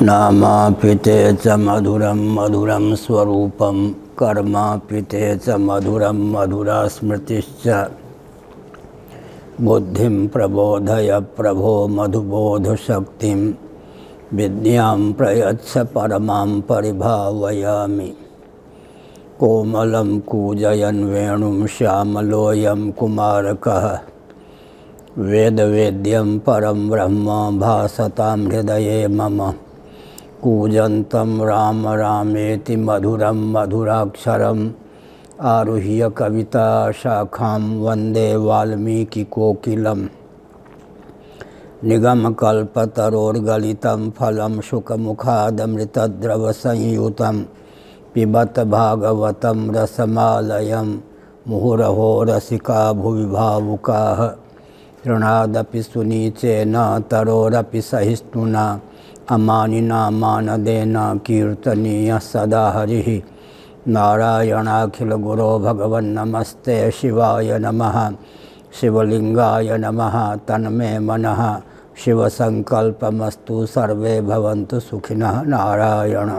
नामाप्यते च मधुरं मधुरं स्वरूपं कर्माप्यते च मधुरं मधुरा स्मृतिश्च। बुद्धिं प्रबोधय प्रभो मधुबोधशक्तिं विद्यां प्रयच्छ परमां परिभावयामि। कोमलं कूजयन् वेणुं श्यामलोऽयं कुमारकः वेदवेद्यं परं ब्रह्म भासतां हृदये मम। कूजन्तं राम रामेति मधुरं मधुराक्षरम् आरुह्य कविता शाखां वन्दे वाल्मीकिकोकिलम्। निगमकल्पतरोर्गलितं फलं शुकमुखादमृतद्रवसंयुतं पिबत भागवतं रसमालयं मुहुरहो रसिका भुवि भावुकाः। तृणादपि सुनीचेन तरोरपि सहिष्णुना अमानिना मानदेन कीर्तनीयः सदा हरिः। नारायणाखिलगुरो भगवन्नमस्ते शिवाय नमः। शिवलिंगाय नमः। तन्मे मनः शिवसंकल्पमस्तु सर्वे भवन्तु सुखिनः। नारायण।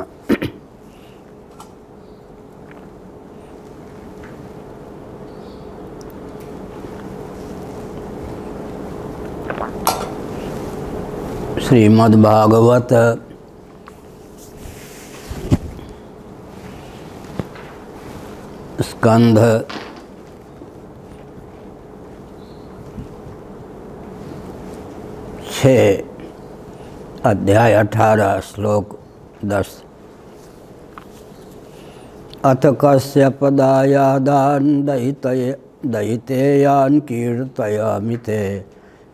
श्रीमद्भागवत स्कंध 6 अध्याय 18 श्लोक 10। अथ कस्य पदायादान् दयितेयान् कीर्तयामि ते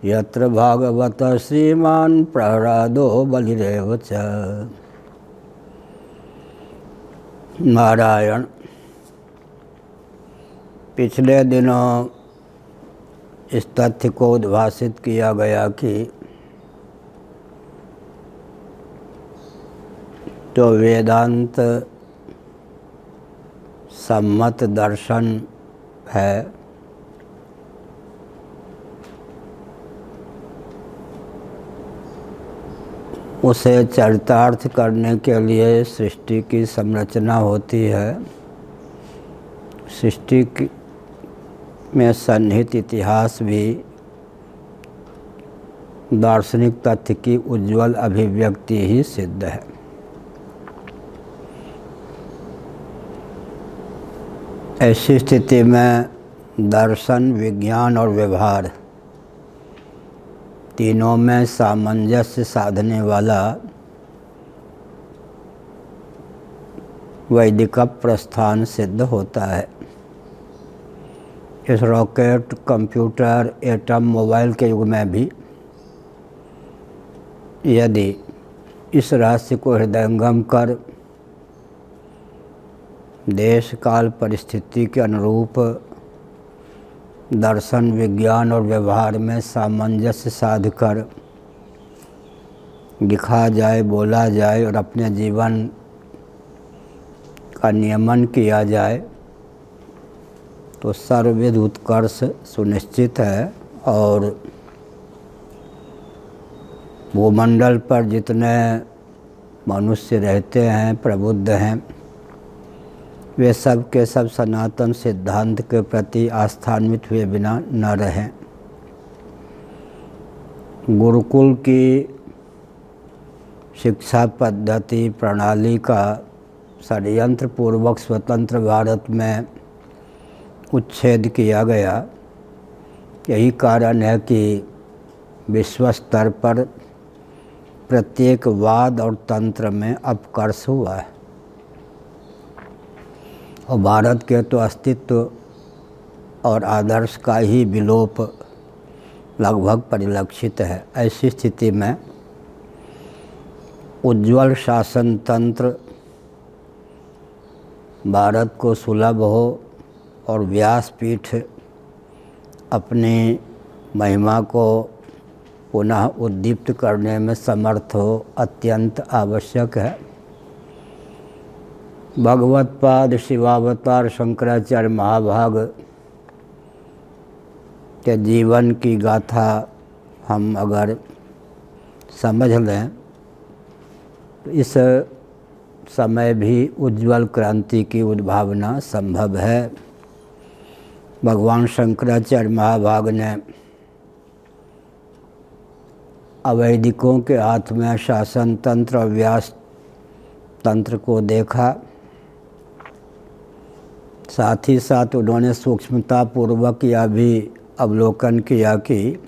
यत्र भागवत श्रीमान् प्रह्लादो बलिरेव च। नारायण। पिछले दिनों इस तथ्य को उद्भासित किया गया कि जो वेदांत सम्मत दर्शन है उसे चरितार्थ करने के लिए सृष्टि की संरचना होती है। सृष्टि में सन्निहित इतिहास भी दार्शनिक तथ्य की उज्ज्वल अभिव्यक्ति ही सिद्ध है। ऐसी स्थिति में दर्शन, विज्ञान और व्यवहार तीनों में सामंजस्य साधने वाला वैदिक प्रस्थान सिद्ध होता है। इस रॉकेट, कंप्यूटर, एटम, मोबाइल के युग में भी यदि इस रहस्य को हृदयंगम कर देश काल परिस्थिति के अनुरूप दर्शन, विज्ञान और व्यवहार में सामंजस्य साध कर लिखा जाए, बोला जाए और अपने जीवन का नियमन किया जाए तो सर्वविध उत्कर्ष सुनिश्चित है। और भूमंडल पर जितने मनुष्य रहते हैं, प्रबुद्ध हैं, वे सब के सब सनातन सिद्धांत के प्रति आस्थान्वित हुए बिना न रहें। गुरुकुल की शिक्षा पद्धति प्रणाली का षड्यंत्र पूर्वक स्वतंत्र भारत में उच्छेद किया गया। यही कारण है कि विश्व स्तर पर प्रत्येक वाद और तंत्र में अपकर्ष हुआ है और भारत के तो अस्तित्व और आदर्श का ही विलोप लगभग परिलक्षित है। ऐसी स्थिति में उज्ज्वल शासन तंत्र भारत को सुलभ हो और व्यासपीठ अपनी महिमा को पुनः उद्दीप्त करने में समर्थ हो, अत्यंत आवश्यक है। भगवत्पाद शिवावतार शंकराचार्य महाभाग के जीवन की गाथा हम अगर समझ लें तो इस समय भी उज्ज्वल क्रांति की उद्भावना संभव है। भगवान शंकराचार्य महाभाग ने अवैदिकों के हाथ में शासन तंत्र और व्यास तंत्र को देखा, साथ ही साथ उन्होंने सूक्ष्मता पूर्वक यह भी अवलोकन किया कि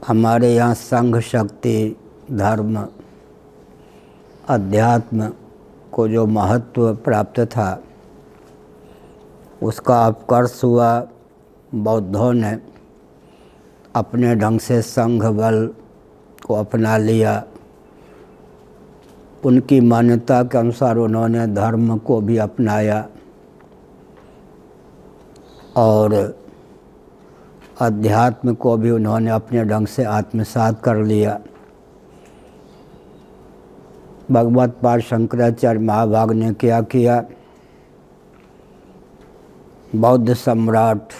हमारे यहाँ संघ, शक्ति, धर्म, अध्यात्म को जो महत्व प्राप्त था उसका अपकर्ष हुआ। बौद्धों ने अपने ढंग से संघ बल को अपना लिया। उनकी मान्यता के अनुसार उन्होंने धर्म को भी अपनाया और अध्यात्म को भी उन्होंने अपने ढंग से आत्मसात कर लिया। भगवत पाद शंकराचार्य महाभाग ने क्या किया? बौद्ध सम्राट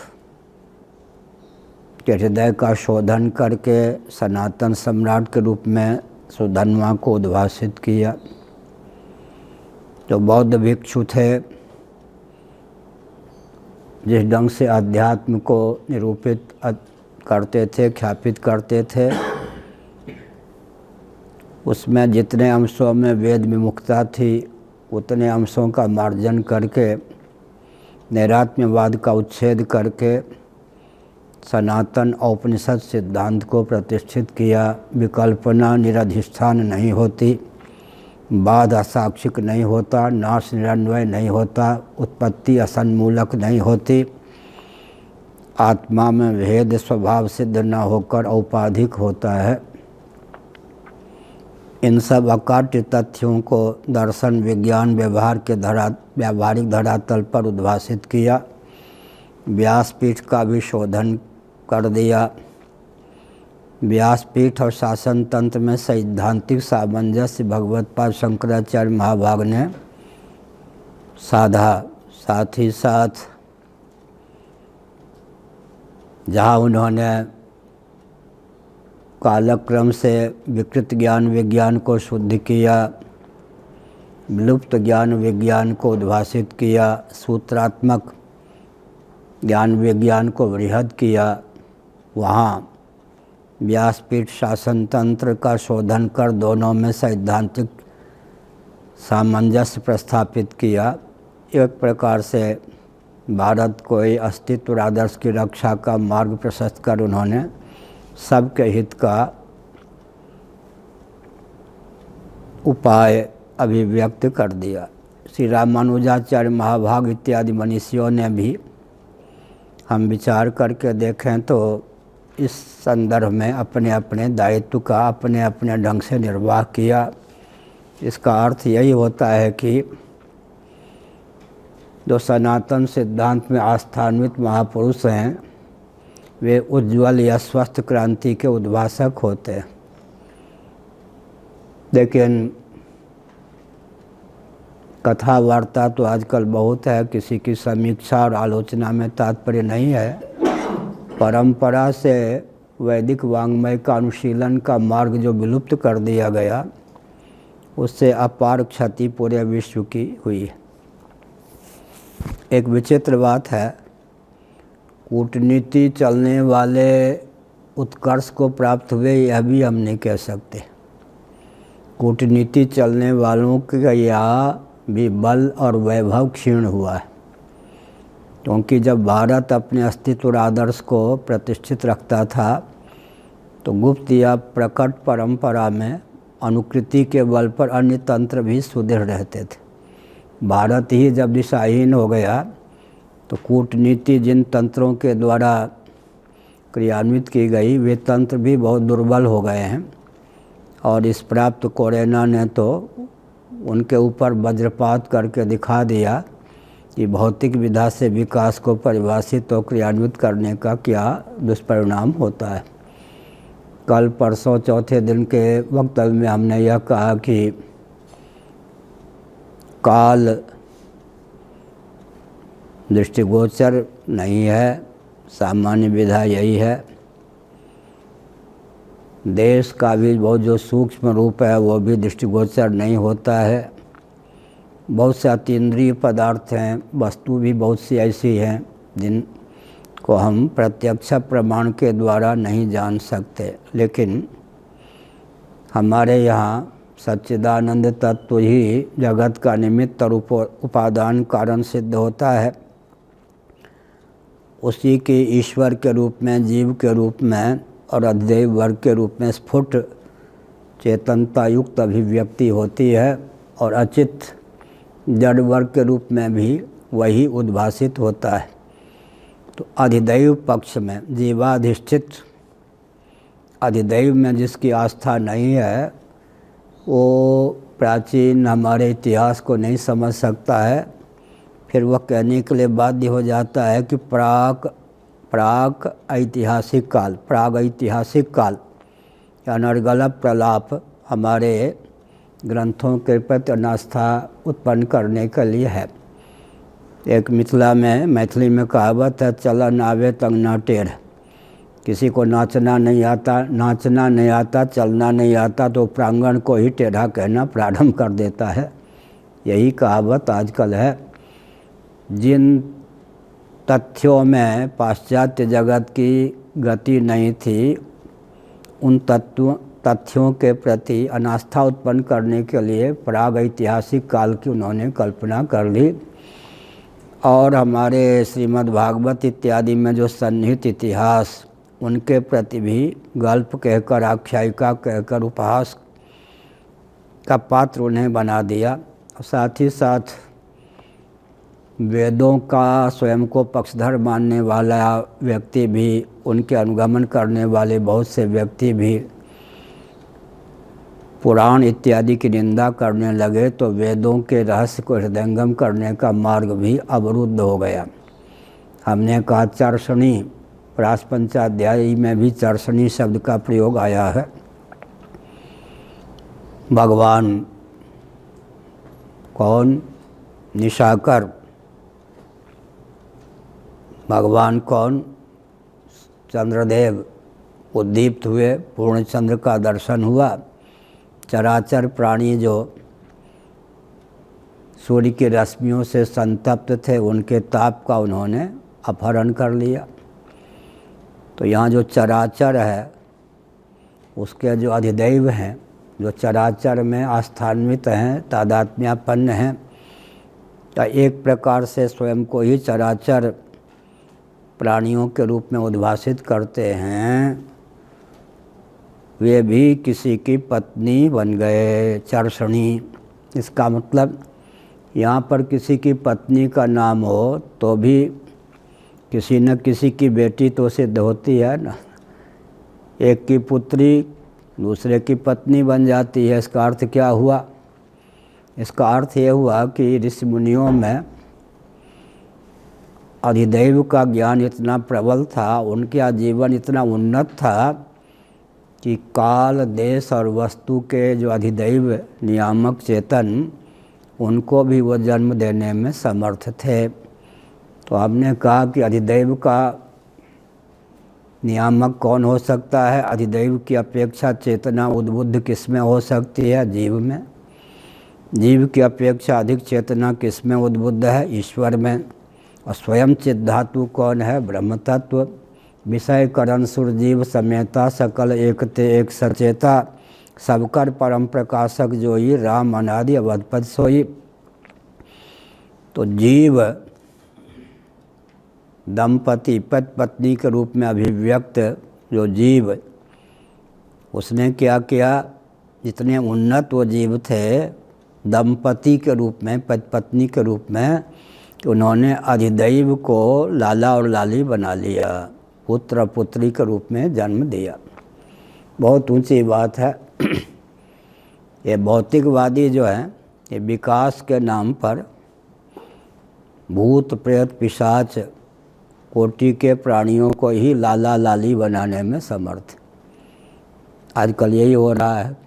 के हृदय का शोधन करके सनातन सम्राट के रूप में सुधन्वा को उद्भासित किया। जो बौद्ध भिक्षु थे, जिस ढंग से अध्यात्म को निरूपित करते थे, ख्यापित करते थे, उसमें जितने अंशों में वेद विमुखता थी उतने अंशों का मार्जन करके नैरात्म्यवाद का उच्छेद करके सनातन औपनिषद सिद्धांत को प्रतिष्ठित किया। विकल्पना निरधिष्ठान नहीं होती, बाध असाक्षिक नहीं होता, नाश निरन्वय नहीं होता, उत्पत्ति असन्मूलक नहीं होती, आत्मा में भेद स्वभाव सिद्ध न होकर औपाधिक होता है। इन सब अकाट्य तथ्यों को दर्शन, विज्ञान, व्यवहार के व्यावहारिक धरातल पर उद्भासित किया। व्यासपीठ का भी शोधन कर दिया। व्यासपीठ और शासन तंत्र में सैद्धांतिक सामंजस्य भगवत्पाद शंकराचार्य महाभाग ने साधा। साथ ही साथ जहाँ उन्होंने कालक्रम से विकृत ज्ञान विज्ञान को शुद्ध किया, विलुप्त ज्ञान विज्ञान को उद्भासित किया, सूत्रात्मक ज्ञान विज्ञान को बृहद किया, वहाँ व्यासपीठ शासन तंत्र का शोधन कर दोनों में सैद्धांतिक सामंजस्य प्रस्थापित किया। एक प्रकार से भारत को अस्तित्व और आदर्श की रक्षा का मार्ग प्रशस्त कर उन्होंने सबके हित का उपाय अभिव्यक्त कर दिया। श्री रामानुजाचार्य महाभाग इत्यादि मनीषियों ने भी हम विचार करके देखें तो इस संदर्भ में अपने अपने दायित्व का अपने अपने ढंग से निर्वाह किया। इसका अर्थ यही होता है कि जो सनातन सिद्धांत में आस्थान्वित महापुरुष हैं वे उज्ज्वल या स्वस्थ क्रांति के उद्भासक होते हैं। लेकिन कथा वार्ता तो आजकल बहुत है, किसी की समीक्षा और आलोचना में तात्पर्य नहीं है। परंपरा से वैदिक वाङ्मय का अनुशीलन का मार्ग जो विलुप्त कर दिया गया, उससे अपार क्षति पूरे विश्व की हुई। एक विचित्र बात है, कूटनीति चलने वाले उत्कर्ष को प्राप्त हुए यह भी हम नहीं कह सकते। कूटनीति चलने वालों का यह भी बल और वैभव क्षीण हुआ है, क्योंकि जब भारत अपने अस्तित्व और आदर्श को प्रतिष्ठित रखता था तो गुप्त या प्रकट परंपरा में अनुकृति के बल पर अन्य तंत्र भी सुदृढ़ रहते थे। भारत ही जब दिशाहीन हो गया तो कूटनीति जिन तंत्रों के द्वारा क्रियान्वित की गई वे तंत्र भी बहुत दुर्बल हो गए हैं। और इस प्राप्त कोरेना ने तो उनके ऊपर वज्रपात करके दिखा दिया कि भौतिक विधा से विकास को परिभाषित और क्रियान्वित करने का क्या दुष्परिणाम होता है। कल परसों चौथे दिन के वक्तव्य में हमने यह कहा कि काल दृष्टिगोचर नहीं है, सामान्य विधा यही है देश का भी बहुत जो सूक्ष्म रूप है वो भी दृष्टिगोचर नहीं होता है। बहुत से अतीन्द्रिय पदार्थ हैं, वस्तु भी बहुत सी ऐसी हैं जिनको हम प्रत्यक्ष प्रमाण के द्वारा नहीं जान सकते, लेकिन हमारे यहाँ सच्चिदानंद तत्व ही जगत का निमित्त और उपादान कारण सिद्ध होता है। उसी के ईश्वर के रूप में, जीव के रूप में और अधिदैव वर्ग के रूप में स्फुट चेतनता युक्त अभिव्यक्ति होती है, और अचित जड़ वर्ग के रूप में भी वही उद्भासित होता है। तो अधिदैव पक्ष में जीवाधिष्ठित अधिदैव में जिसकी आस्था नहीं है वो प्राचीन हमारे इतिहास को नहीं समझ सकता है। फिर वह कहने के लिए बाध्य हो जाता है कि प्राक ऐतिहासिक काल या अनर्गल प्रलाप हमारे ग्रंथों के प्रति अनास्था उत्पन्न करने के लिए है। एक मैथिली में कहावत है, चलन आवे तंग ना टेढ़। किसी को नाचना नहीं आता, चलना नहीं आता तो प्रांगण को ही टेढ़ा कहना प्रारंभ कर देता है। यही कहावत आजकल है। जिन तथ्यों में पाश्चात्य जगत की गति नहीं थी, उन तथ्यों के प्रति अनास्था उत्पन्न करने के लिए प्राग ऐतिहासिक काल की उन्होंने कल्पना कर ली। और हमारे श्रीमद् भागवत इत्यादि में जो सन्निहित इतिहास, उनके प्रति भी गल्प कहकर, आख्यायिका कहकर उपहास का पात्र उन्हें बना दिया। साथ ही साथ वेदों का स्वयं को पक्षधर मानने वाला व्यक्ति भी, उनके अनुगमन करने वाले बहुत से व्यक्ति भी पुराण इत्यादि की निंदा करने लगे, तो वेदों के रहस्य को हृदयंगम करने का मार्ग भी अवरुद्ध हो गया। हमने कहा चर्षणी, प्रासपंचाध्यायी में भी चर्षणी शब्द का प्रयोग आया है। भगवान कौन? निशाकर। भगवान कौन? चंद्रदेव उद्दीप्त हुए, पूर्ण चंद्र का दर्शन हुआ। चराचर प्राणी जो सूर्य की रश्मियों से संतप्त थे, उनके ताप का उन्होंने अपहरण कर लिया। तो यहाँ जो चराचर है उसके जो अधिदैव हैं, जो चराचर में आस्थान्वित हैं, तादात्म्यापन्न हैं, या एक प्रकार से स्वयं को ही चराचर प्राणियों के रूप में उद्भासित करते हैं, वे भी किसी की पत्नी बन गए। चर्षणी, इसका मतलब यहाँ पर किसी की पत्नी का नाम हो तो भी किसी न किसी की बेटी तो सिद्ध होती है ना। एक की पुत्री दूसरे की पत्नी बन जाती है। इसका अर्थ क्या हुआ? इसका अर्थ ये हुआ कि ऋषि मुनियों में अधिदैव का ज्ञान इतना प्रबल था, उनका जीवन इतना उन्नत था कि काल, देश और वस्तु के जो अधिदैव नियामक चेतन, उनको भी वो जन्म देने में समर्थ थे। तो हमने कहा कि अधिदैव का नियामक कौन हो सकता है? अधिदैव की अपेक्षा चेतना उद्बुद्ध किस में हो सकती है? जीव में। जीव की अपेक्षा अधिक चेतना किस में उद्बुद्ध है? ईश्वर में। और स्वयं चित धातु कौन है? ब्रह्म तत्व। विषय करण सुरजीव समेता, सकल एकते एक सचेता, सबकर परम प्रकाशक जोई, राम अनादि अवधपद सोई। तो जीव दंपति, पति पत्नी के रूप में अभिव्यक्त जो जीव, उसने क्या किया? जितने उन्नत वो जीव थे दंपति के रूप में, पति पत्नी के रूप में, उन्होंने अधिदैव को लाला और लाली बना लिया, पुत्र पुत्री के रूप में जन्म दिया। बहुत ऊंची बात है। ये भौतिकवादी जो है, ये विकास के नाम पर भूत प्रेत पिशाच कोटि के प्राणियों को ही लाला लाली बनाने में समर्थ। आजकल यही हो रहा है।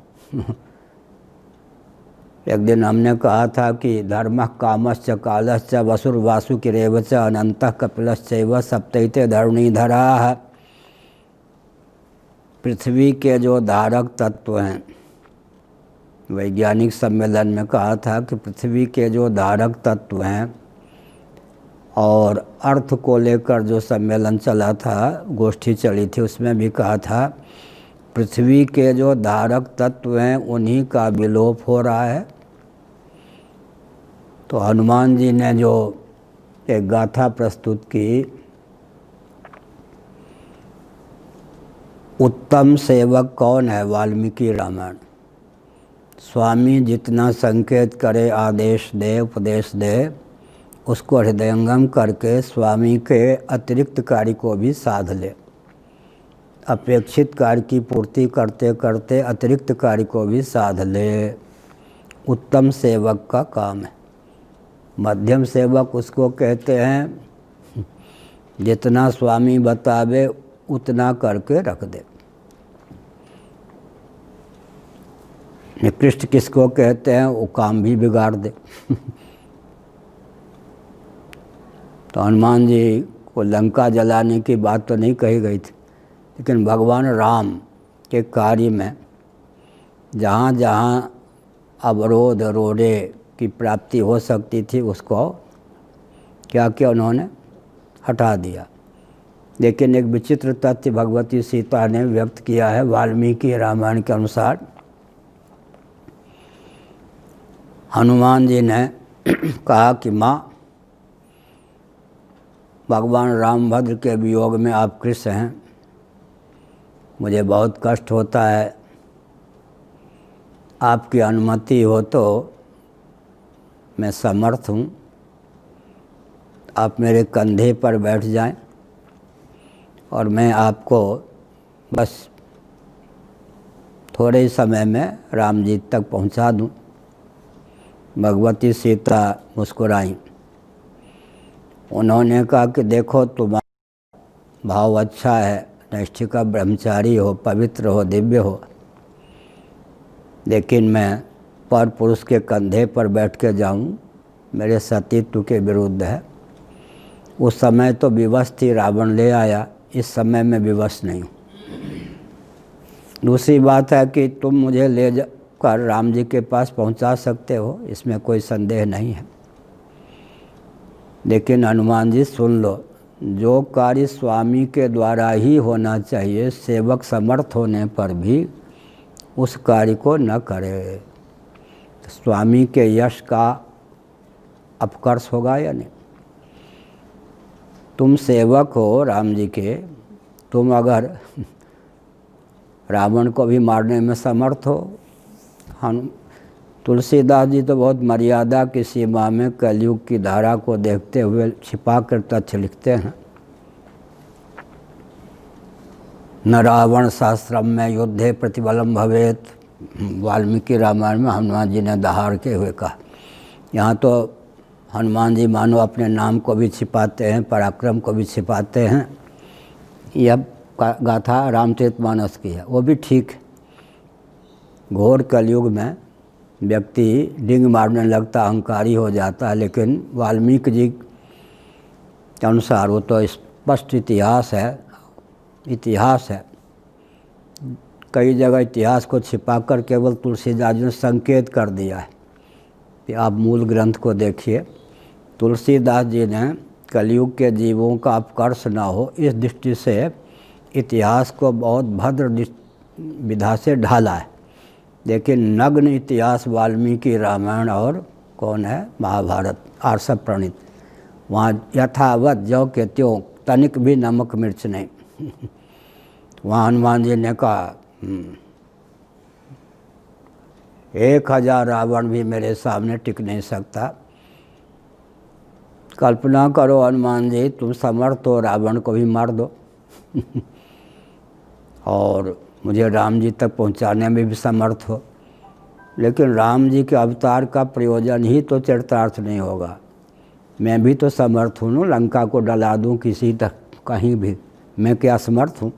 एक दिन हमने कहा था कि धर्म कामश्च कालश्च वसुर वासुकिरेवच अनंत कपिलश्चैव सप्तैते धरणीधराः। पृथ्वी के जो धारक तत्व हैं, वैज्ञानिक सम्मेलन में कहा था कि पृथ्वी के जो धारक तत्व हैं, और अर्थ को लेकर जो सम्मेलन चला था, गोष्ठी चली थी, उसमें भी कहा था पृथ्वी के जो धारक तत्व हैं उन्हीं का विलोप हो रहा है। तो हनुमान जी ने जो एक गाथा प्रस्तुत की, उत्तम सेवक कौन है, वाल्मीकि रामायण। स्वामी जितना संकेत करे, आदेश दे, उपदेश दे, उसको हृदयंगम करके स्वामी के अतिरिक्त कार्य को भी साध ले। अपेक्षित कार्य की पूर्ति करते करते अतिरिक्त कार्य को भी साध ले, उत्तम सेवक का काम है। मध्यम सेवक उसको कहते हैं जितना स्वामी बतावे उतना करके रख दे। निकृष्ट किसको कहते हैं, वो काम भी बिगाड़ दे। तो हनुमान जी को लंका जलाने की बात तो नहीं कही गई थी, लेकिन भगवान राम के कार्य में जहाँ जहाँ अवरोध रोड़े की प्राप्ति हो सकती थी, उसको क्या किया उन्होंने, हटा दिया। लेकिन एक विचित्र तथ्य भगवती सीता ने व्यक्त किया है वाल्मीकि रामायण के अनुसार। हनुमान जी ने कहा कि माँ, भगवान रामभद्र के वियोग में आप कृष्ण हैं, मुझे बहुत कष्ट होता है, आपकी अनुमति हो तो मैं समर्थ हूँ, आप मेरे कंधे पर बैठ जाएं और मैं आपको बस थोड़े ही समय में राम जी तक पहुँचा दूँ। भगवती सीता मुस्कुराई। उन्होंने कहा कि देखो, तुम्हारा भाव अच्छा है, नैष्ठिका ब्रह्मचारी हो, पवित्र हो, दिव्य हो, लेकिन मैं पर पुरुष के कंधे पर बैठ के जाऊँ, मेरे सतीत्व के विरुद्ध है। उस समय तो विवश थी, रावण ले आया, इस समय मैं विवश नहीं हूँ। दूसरी बात है कि तुम मुझे ले कर राम जी के पास पहुँचा सकते हो, इसमें कोई संदेह नहीं है। लेकिन हनुमान जी सुन लो, जो कार्य स्वामी के द्वारा ही होना चाहिए, सेवक समर्थ होने पर भी उस कार्य को न करे। स्वामी के यश का अपकर्ष होगा या नहीं। तुम सेवक हो राम जी के, तुम अगर रावण को भी मारने में समर्थ हो। हम तुलसीदास जी तो बहुत मर्यादा की सीमा में कलयुग की धारा को देखते हुए छिपा कर तथ्य लिखते हैं। न रावण शास्त्रम में युद्धे प्रतिबलम भवेत, वाल्मीकि रामायण में हनुमान जी ने दहाड़ के हुए कहा। यहाँ तो हनुमान जी मानो अपने नाम को भी छिपाते हैं, पराक्रम को भी छिपाते हैं। यह गाथा रामचरितमानस की है, वो भी ठीक है। घोर कलयुग में व्यक्ति डिंग मारने लगता, अहंकारी हो जाता है, लेकिन वाल्मीकि जी के अनुसार वो तो स्पष्ट इतिहास है। कई जगह इतिहास को छिपाकर केवल तुलसीदास जी ने संकेत कर दिया है कि आप मूल ग्रंथ को देखिए। तुलसीदास जी ने कलयुग के जीवों का अपकर्ष न हो, इस दृष्टि से इतिहास को बहुत भद्र विधा से ढाला है। लेकिन नग्न इतिहास वाल्मीकि रामायण और कौन है, महाभारत, आर्षव प्रणीत, वहाँ यथावत ज्यों के त्यों, तनिक भी नमक मिर्च नहीं। वहाँ हनुमान जी ने कहा 1000 रावण भी मेरे सामने टिक नहीं सकता। कल्पना करो हनुमान जी, तुम समर्थ हो, रावण को भी मार दो और मुझे राम जी तक पहुंचाने में भी समर्थ हो। लेकिन राम जी के अवतार का प्रयोजन ही तो चरितार्थ नहीं होगा। मैं भी तो समर्थ हूँ ना, लंका को डला दूँ किसी तक, कहीं भी, मैं क्या समर्थ हूँ।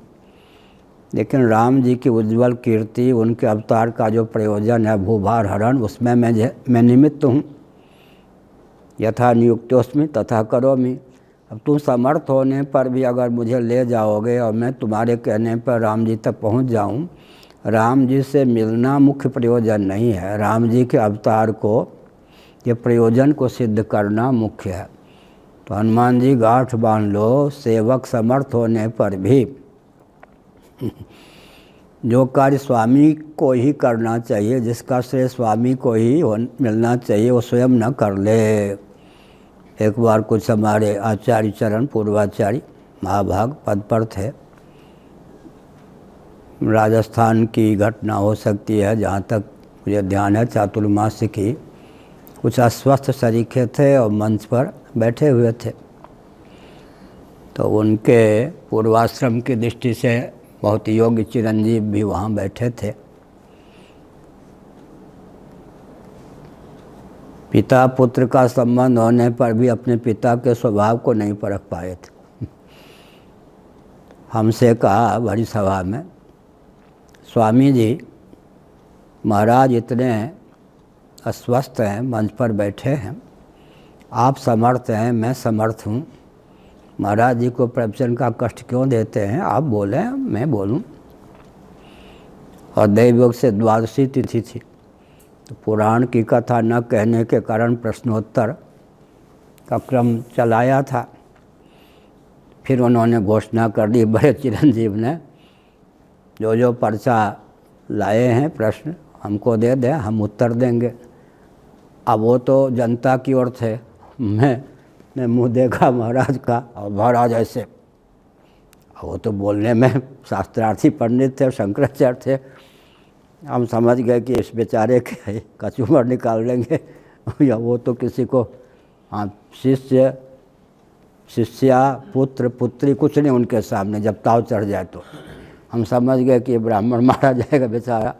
लेकिन राम जी की उज्ज्वल कीर्ति, उनके अवतार का जो प्रयोजन है भूभार हरण, उसमें मैं निमित्त हूँ। यथा नियुक्तोस्मि तथा करोमि। अब तुम समर्थ होने पर भी अगर मुझे ले जाओगे और मैं तुम्हारे कहने पर राम जी तक पहुंच जाऊं, राम जी से मिलना मुख्य प्रयोजन नहीं है, राम जी के अवतार को, ये प्रयोजन को सिद्ध करना मुख्य है। तो हनुमान जी गांठ बांध लो, सेवक समर्थ होने पर भी जो कार्य स्वामी को ही करना चाहिए, जिसका श्रेय स्वामी को ही मिलना चाहिए, वो स्वयं न कर ले। एक बार कुछ हमारे आचार्य चरण पूर्वाचार्य महाभाग पद पर थे, राजस्थान की घटना हो सकती है जहाँ तक मुझे ध्यान है, चातुर्मास्य की, कुछ अस्वस्थ सरीखे थे और मंच पर बैठे हुए थे। तो उनके पूर्वाश्रम की दृष्टि से बहुत योग्य चिरंजीव भी वहाँ बैठे थे। पिता पुत्र का संबंध होने पर भी अपने पिता के स्वभाव को नहीं परख पाए थे। हमसे कहा बड़ी सभा में, स्वामी जी महाराज इतने अस्वस्थ हैं, मंच पर बैठे हैं, आप समर्थ हैं, मैं समर्थ हूँ, महाराज जी को प्रवचन का कष्ट क्यों देते हैं, आप बोलें मैं बोलूं। और दैवयोग से द्वादशी तिथि थी, तो पुराण की कथा न कहने के कारण प्रश्नोत्तर का क्रम चलाया था। फिर उन्होंने घोषणा कर दी, बड़े चिरंजीव ने, जो जो पर्चा लाए हैं प्रश्न हमको दे दें, हम उत्तर देंगे। अब वो तो जनता की ओर थे, मैं मुँह देखा महाराज का, और महाराज ऐसे, वो तो बोलने में शास्त्रार्थी पंडित थे, शंकराचार्य थे, हम समझ गए कि इस बेचारे के कचूमर निकाल लेंगे या वो तो किसी को, हाँ शिष्य शिष्या पुत्र पुत्री कुछ नहीं उनके सामने, जब ताव चढ़ जाए तो हम समझ गए कि ये ब्राह्मण मारा जाएगा बेचारा।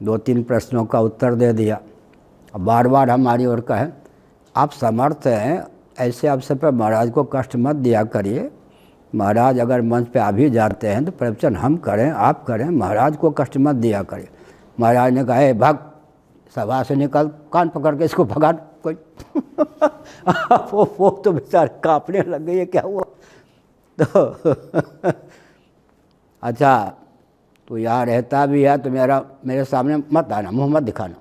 2-3 प्रश्नों का उत्तर दे दिया। अब बार बार हमारी ओर कहें, आप समर्थ हैं, ऐसे अवसर पर महाराज को कष्ट मत दिया करिए, महाराज अगर मंच पे आ भी जाते हैं तो प्रवचन हम करें आप करें, महाराज को कष्ट मत दिया करिए। महाराज ने कहा, भाग सभा से निकल, कान पकड़ के इसको भगा कोई वो तो बेचारे कांपने लग गई है, क्या हुआ तो अच्छा तो यहाँ रहता भी है तो मेरे सामने मत आना, मुँह मत दिखाना।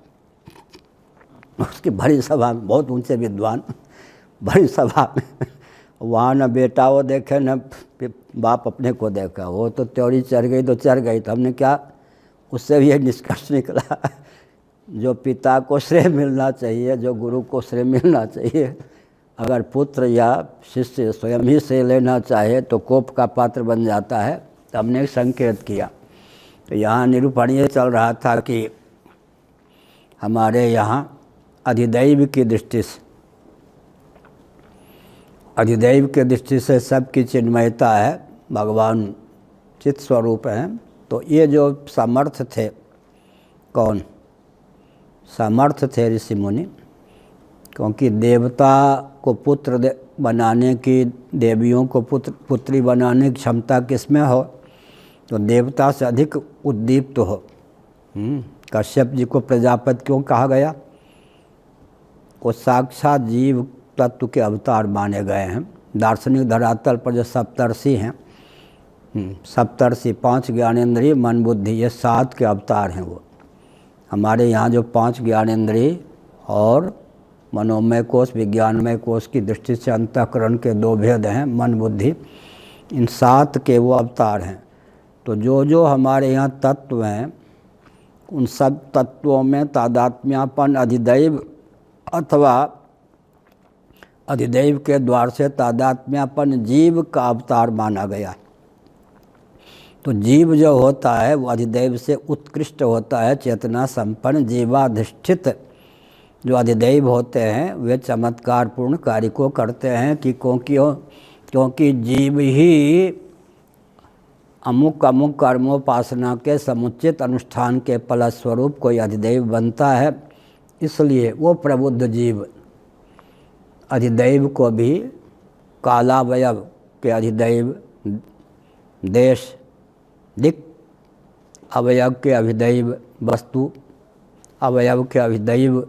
उसकी बड़ी सभा में, बहुत ऊंचे विद्वान, बड़ी सभा में, वहाँ न बेटा वो देखे न बाप अपने को देखा, वो तो त्योरी चढ़ गई तो चढ़ गई। तो हमने क्या, उससे भी ये निष्कर्ष निकला, जो पिता को श्रेय मिलना चाहिए, जो गुरु को श्रेय मिलना चाहिए, अगर पुत्र या शिष्य स्वयं ही श्रेय लेना चाहे तो कोप का पात्र बन जाता है। तो हमने एक संकेत किया। तो यहाँ निरूपण ये चल रहा था कि हमारे यहाँ अधिदैव की दृष्टि से, अधिदैव के दृष्टि से सबकी चिन्मयता है, भगवान चित स्वरूप हैं। तो ये जो समर्थ थे, कौन समर्थ थे? ऋषि मुनि, क्योंकि देवता को पुत्र बनाने की, देवियों को पुत्री बनाने की क्षमता किसमें हो? तो देवता से अधिक उद्दीप्त हो। कश्यप जी को प्रजापति क्यों कहा गया? वो साक्षात जीव तत्व के अवतार माने गए हैं। दार्शनिक धरातल पर जो सप्तर्षि हैं, सप्तर्षि 5 ज्ञानेंद्रिय मन बुद्धि, ये 7 के अवतार हैं। वो हमारे यहाँ जो 5 ज्ञानेंद्रिय और मनोमय कोश विज्ञानमय कोश की दृष्टि से अंतःकरण के 2 भेद हैं, मन बुद्धि, इन 7 के वो अवतार हैं। तो जो जो हमारे यहाँ तत्व हैं, उन सब तत्वों में तादात्म्यापन अधिदैव अथवा अधिदैव के द्वार से तादात्म्यापन जीव का अवतार माना गया। तो जीव जो होता है वो अधिदैव से उत्कृष्ट होता है, चेतना संपन्न जीवाधिष्ठित जो अधिदैव होते हैं वे चमत्कारपूर्ण कार्य को करते हैं कि क्योंकि जीव ही अमुक अमुक कर्मोपासना के समुचित अनुष्ठान के फलस्वरूप कोई अधिदैव बनता है। इसलिए वो प्रबुद्ध जीव अधिदैव को भी कालावयव के अधिदैव, देश दिक् अवयव के अधिदैव, वस्तु अवयव के अधिदैव,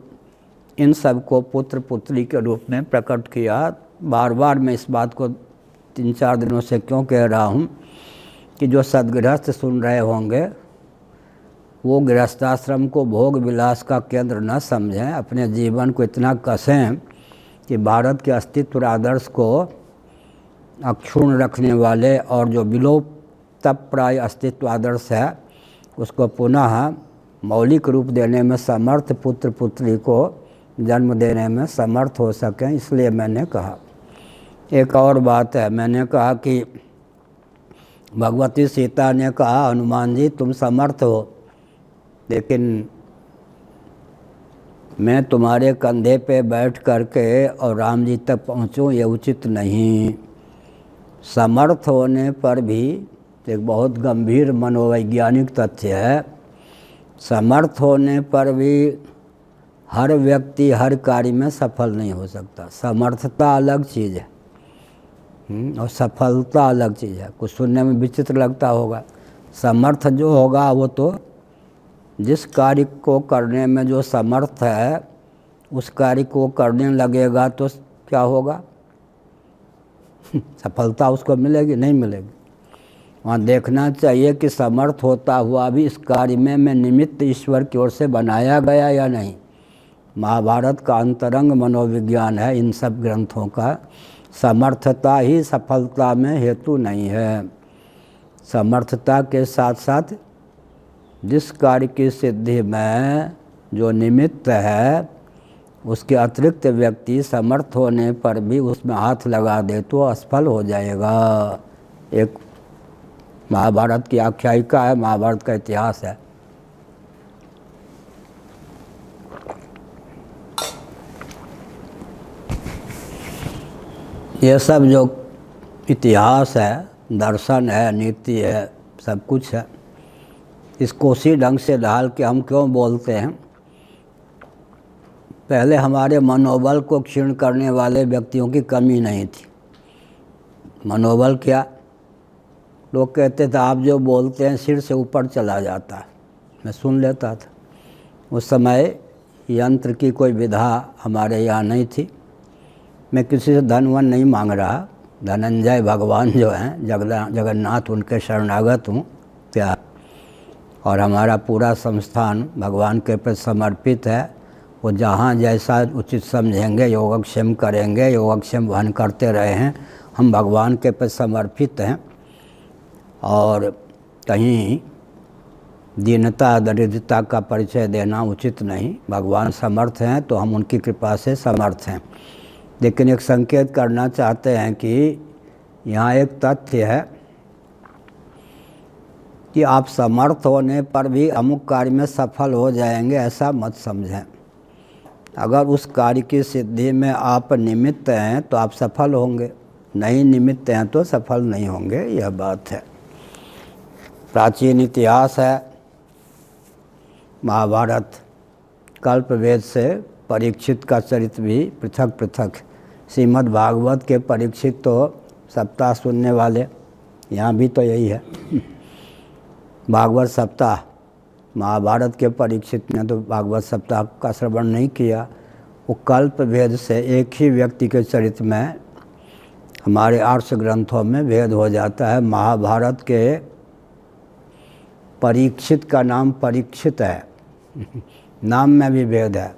इन सब को पुत्र पुत्री के रूप में प्रकट किया। बार बार मैं इस बात को 3-4 दिनों से क्यों कह रहा हूँ कि जो सद्गृहस्थ सुन रहे होंगे वो गृहस्थाश्रम को भोग विलास का केंद्र न समझें, अपने जीवन को इतना कसें कि भारत के अस्तित्व आदर्श को अक्षुण्ण रखने वाले और जो विलोप प्राय अस्तित्व आदर्श है उसको पुनः मौलिक रूप देने में समर्थ पुत्र पुत्री को जन्म देने में समर्थ हो सकें। इसलिए मैंने कहा। एक और बात है, मैंने कहा कि भगवती सीता ने कहा हनुमान जी तुम समर्थ हो, लेकिन मैं तुम्हारे कंधे पे बैठ करके और राम जी तक पहुँचूँ ये उचित नहीं। समर्थ होने पर भी एक बहुत गंभीर मनोवैज्ञानिक तथ्य है, समर्थ होने पर भी हर व्यक्ति हर कार्य में सफल नहीं हो सकता। समर्थता अलग चीज़ है और सफलता अलग चीज़ है। कुछ सुनने में विचित्र लगता होगा। समर्थ जो होगा वो तो जिस कार्य को करने में जो समर्थ है उस कार्य को करने लगेगा तो क्या होगा? सफलता उसको मिलेगी? नहीं मिलेगी। वहाँ देखना चाहिए कि समर्थ होता हुआ भी इस कार्य में मैं निमित्त ईश्वर की ओर से बनाया गया या नहीं। महाभारत का अंतरंग मनोविज्ञान है इन सब ग्रंथों का। समर्थता ही सफलता में हेतु नहीं है। समर्थता के साथ साथ जिस कार्य की सिद्धि में जो निमित्त है उसके अतिरिक्त व्यक्ति समर्थ होने पर भी उसमें हाथ लगा दे तो असफल हो जाएगा। एक महाभारत की आख्यायिका है, महाभारत का इतिहास है। ये सब जो इतिहास है, दर्शन है, नीति है, सब कुछ है। इसको उसी ढंग से ढाल के हम क्यों बोलते हैं? पहले हमारे मनोबल को क्षीण करने वाले व्यक्तियों की कमी नहीं थी। मनोबल क्या? लोग कहते थे आप जो बोलते हैं सिर से ऊपर चला जाता है। मैं सुन लेता था। उस समय यंत्र की कोई विधा हमारे यहाँ नहीं थी। मैं किसी से धन वन नहीं मांग रहा। धनंजय भगवान जो हैं जगन्नाथ उनके शरणागत हूँ क्या, और हमारा पूरा संस्थान भगवान के प्रति समर्पित है। वो जहाँ जैसा उचित समझेंगे योगक्षेम करेंगे, योगक्षेम वहन करते रहे हैं। हम भगवान के प्रति समर्पित हैं और कहीं दीनता दरिद्रता का परिचय देना उचित नहीं। भगवान समर्थ हैं तो हम उनकी कृपा से समर्थ हैं। लेकिन एक संकेत करना चाहते हैं कि यहाँ एक तथ्य है कि आप समर्थ होने पर भी अमुक कार्य में सफल हो जाएंगे, ऐसा मत समझें। अगर उस कार्य की सिद्धि में आप निमित्त हैं तो आप सफल होंगे, नहीं निमित्त हैं तो सफल नहीं होंगे। यह बात है। प्राचीन इतिहास है महाभारत। कल्पवेद से परीक्षित का चरित्र भी पृथक पृथक। श्रीमद् भागवत के परीक्षित तो सप्ताह सुनने वाले, यहाँ भी तो यही है। भागवत सप्ताह, महाभारत के परीक्षित ने तो भागवत सप्ताह का श्रवण नहीं किया। वो कल्प भेद से एक ही व्यक्ति के चरित्र में हमारे आर्ष ग्रंथों में भेद हो जाता है। महाभारत के परीक्षित का नाम परीक्षित है, नाम में भी भेद है,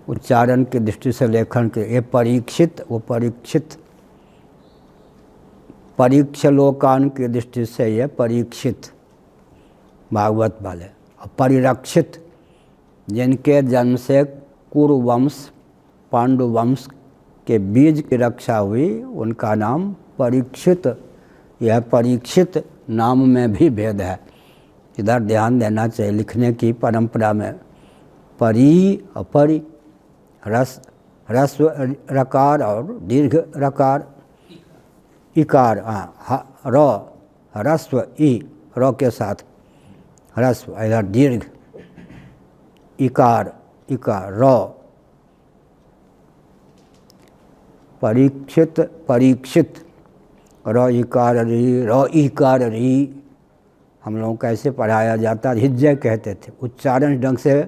उच्चारण की दृष्टि से, लेखन के। ये परीक्षित, वो परीक्षित। परीक्षलोकान की दृष्टि से ये परीक्षित भागवत वाले। और परिरक्षित, जिनके जन्म से कुरुवंश पांडुवंश के बीज की रक्षा हुई, उनका नाम परीक्षित। यह परीक्षित नाम में भी भेद है। इधर ध्यान देना चाहिए लिखने की परंपरा में। परी अपरि, ह्रस्व रकार और दीर्घ रकार, इकार, र ह्रस्व ई, र के साथ ह्रस्व, इधर दीर्घ, इकार इकार, र। परीक्षित परीक्षित, र इकार री, र इकार री। हम लोगों को कैसे पढ़ाया जाता, हिज्जे कहते थे। उच्चारण ढंग से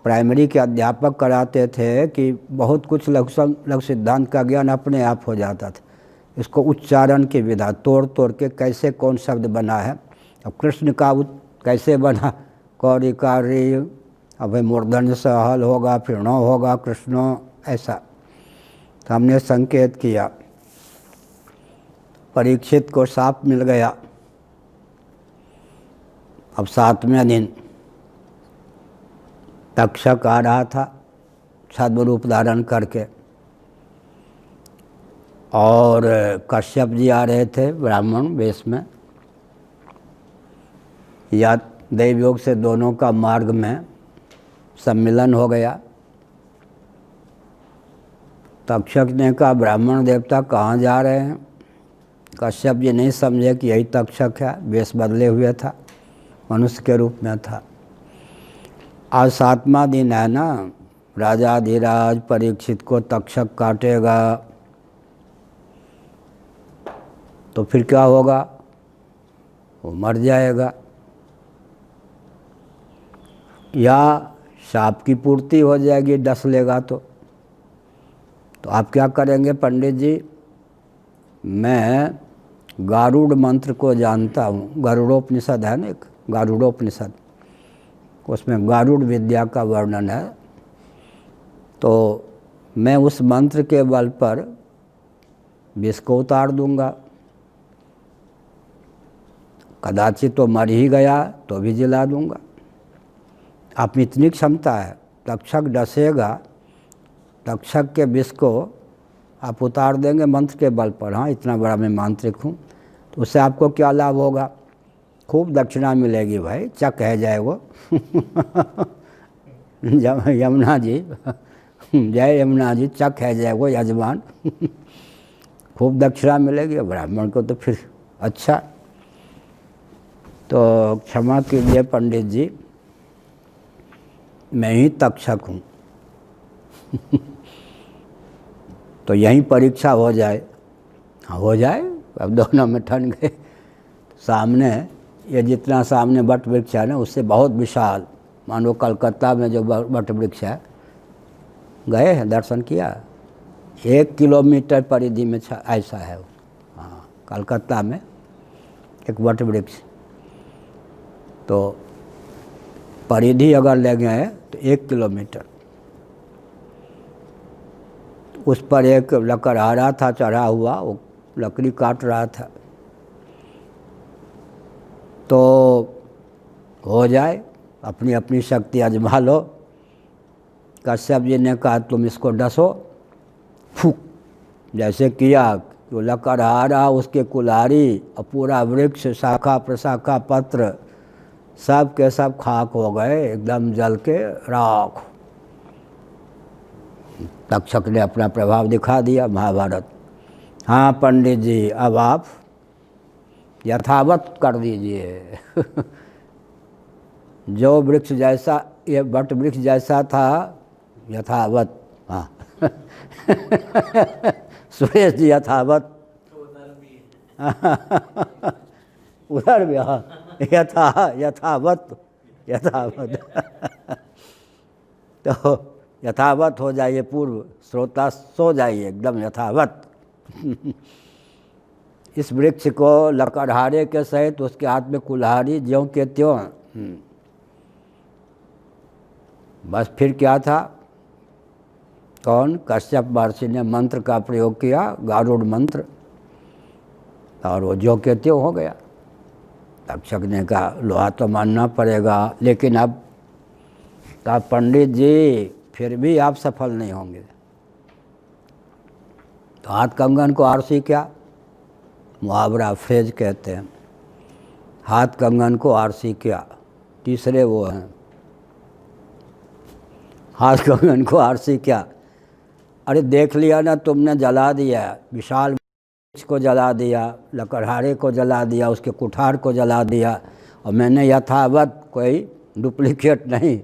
प्राइमरी के अध्यापक कराते थे कि बहुत कुछ लघु सिद्धांत का ज्ञान अपने आप हो जाता था। इसको उच्चारण की विधा तोड़ तोड़ के कैसे कौन शब्द बना है, अब कृष्ण का कैसे बना, कौरी कारी, अब मूर्धन्य से हल होगा, फिर नो होगा कृष्णो, ऐसा। तो हमने संकेत किया। परीक्षित को साप मिल गया। अब 7वें दिन तक्षक आ रहा था छद्म रूप धारण करके, और कश्यप जी आ रहे थे ब्राह्मण वेश में। या दैव योग से दोनों का मार्ग में सम्मिलन हो गया। तक्षक ने कहा, ब्राह्मण देवता कहाँ जा रहे हैं? कश्यप जी नहीं समझे कि यही तक्षक है, वेश बदले हुए था, मनुष्य के रूप में था। आज 7वां दिन है ना, राजाधिराज परीक्षित को तक्षक काटेगा तो फिर क्या होगा? वो मर जाएगा, या शाप की पूर्ति हो जाएगी, डस लेगा तो आप क्या करेंगे पंडित जी? मैं गारुड़ मंत्र को जानता हूँ। गरुड़ोपनिषद है ना एक, गारुड़ोपनिषद, उसमें गारुड़ विद्या का वर्णन है। तो मैं उस मंत्र के बल पर विष को उतार दूंगा। कदाचित तो मर ही गया तो भी जिला दूंगा। आप में इतनी क्षमता है, तक्षक डसेगा, तक्षक के विष को आप उतार देंगे मंत्र के बल पर। हाँ, इतना बड़ा मैं मांत्रिक हूँ। तो उससे आपको क्या लाभ होगा? खूब दक्षिणा मिलेगी भाई, चक है जाए वो। यमुना जी, जय यमुना जी, चक है जाए वो यजमान। खूब दक्षिणा मिलेगी ब्राह्मण को, तो फिर अच्छा। तो क्षमा कीजिए पंडित जी, मैं ही तक्षक हूँ। तो यहीं परीक्षा हो जाए। हाँ, हो जाए। अब दोनों में ठन गए। सामने ये जितना सामने वट वृक्ष है ना, उससे बहुत विशाल, मानो कलकत्ता में जो वट वृक्ष है, गए हैं, दर्शन किया? 1 किलोमीटर परिधि में ऐसा है। हाँ, कलकत्ता में एक वट वृक्ष। तो परिधि अगर ले गए तो 1 किलोमीटर। उस पर एक लकड़हारा था चढ़ा हुआ, वो लकड़ी काट रहा था। तो हो जाए, अपनी अपनी शक्ति आजमा लो। कश्यप जी ने कहा, तुम इसको डसो। फूक जैसे किया, तो लकड़हारा, उसके कुल्हाड़ी और पूरा वृक्ष, शाखा प्रशाखा पत्र सब के सब खाक हो गए, एकदम जल के राख। तक्षक ने अपना प्रभाव दिखा दिया। महाभारत। हाँ पंडित जी, अब आप यथावत कर दीजिए। जो वृक्ष जैसा, ये वट वृक्ष जैसा था, यथावत। हाँ। सुरेश जी यथावत। उधर भी हाँ, यथावत। तो यथावत हो जाइए, पूर्व श्रोता सो जाइए, एकदम यथावत। इस वृक्ष को लकड़हारे के सहित उसके हाथ में कुल्हाड़ी, ज्यों के त्यों। बस फिर क्या था? कौन? कश्यप महर्षि ने मंत्र का प्रयोग किया, गारुड़ मंत्र, और वो ज्यों के त्यों हो गया। तक्षक ने कहा, लोहा तो मानना पड़ेगा, लेकिन अब कहा, पंडित जी फिर भी आप सफल नहीं होंगे। तो हाथ कंगन को आरसी क्या? मुहावरा, फ्रेज कहते हैं। हाथ कंगन को आरसी क्या? तीसरे वो हैं, हाथ कंगन को आरसी क्या? अरे देख लिया ना तुमने, जला दिया, विशाल वृक्ष को जला दिया, लकड़हारे को जला दिया, उसके कुठार को जला दिया, और मैंने यथावत, कोई डुप्लीकेट नहीं।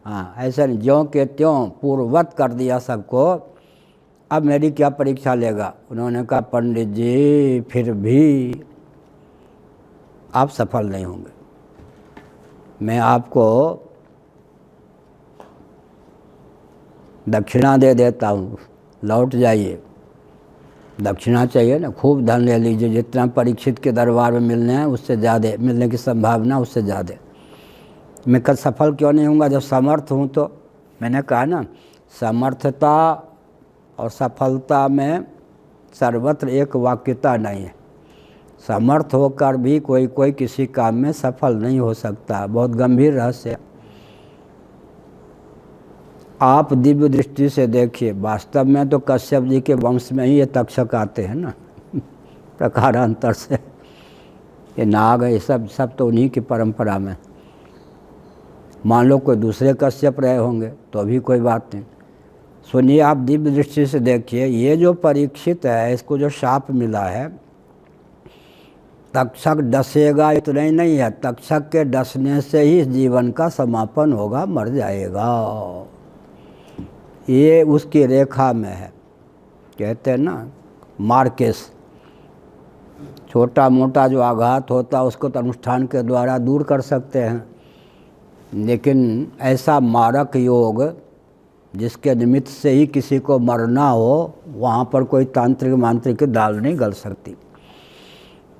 हाँ, ऐसा नहीं, ज्यों के त्यों पूर्ववत कर दिया सबको। अब मेरी क्या परीक्षा लेगा? उन्होंने कहा, पंडित जी फिर भी आप सफल नहीं होंगे। मैं आपको दक्षिणा दे देता हूँ, लौट जाइए। दक्षिणा चाहिए ना, खूब धन ले लीजिए, जितना परीक्षित के दरबार में मिलने हैं उससे ज़्यादा, मिलने की संभावना उससे ज़्यादा। मैं कल सफल क्यों नहीं हूँगा जब समर्थ हूँ? तो मैंने कहा ना, समर्थता और सफलता में सर्वत्र एक वाक्यता नहीं है। समर्थ होकर भी कोई कोई किसी काम में सफल नहीं हो सकता, बहुत गंभीर रहस्य है। आप दिव्य दृष्टि से देखिए, वास्तव में तो कश्यप जी के वंश में ही ये तक्षक आते हैं ना प्रकारांतर से, ये नाग है, सब तो उन्हीं की परंपरा में। मान लो कोई दूसरे कश्यप रहे होंगे तो भी कोई बात नहीं। सुनिए, आप दिव्य दृष्टि से देखिए, ये जो परीक्षित है, इसको जो शाप मिला है, तक्षक डसेगा इतना ही नहीं है, तक्षक के डसने से ही जीवन का समापन होगा, मर जाएगा। ये उसकी रेखा में है। कहते हैं ना, मार्केस, छोटा मोटा जो आघात होता है उसको तो अनुष्ठान के द्वारा दूर कर सकते हैं, लेकिन ऐसा मारक योग जिसके निमित्त से ही किसी को मरना हो, वहाँ पर कोई तांत्रिक मांत्रिक की दाल नहीं गल सकती।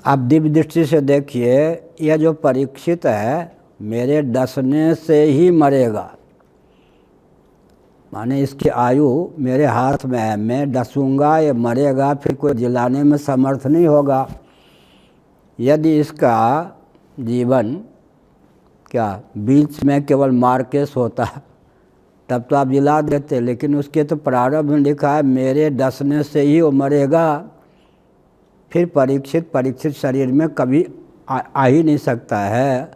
आप दिव्य दृष्टि से देखिए, यह जो परीक्षित है, मेरे डसने से ही मरेगा, माने इसकी आयु मेरे हाथ में है, मैं डसूंगा ये मरेगा, फिर कोई जिलाने में समर्थ नहीं होगा। यदि इसका जीवन क्या बीच में केवल मार्केस होता तब तो आप जिला देते, लेकिन उसके तो प्रारंभ में लिखा है मेरे डसने से ही वो मरेगा, फिर परीक्षित शरीर में कभी आ ही नहीं सकता है,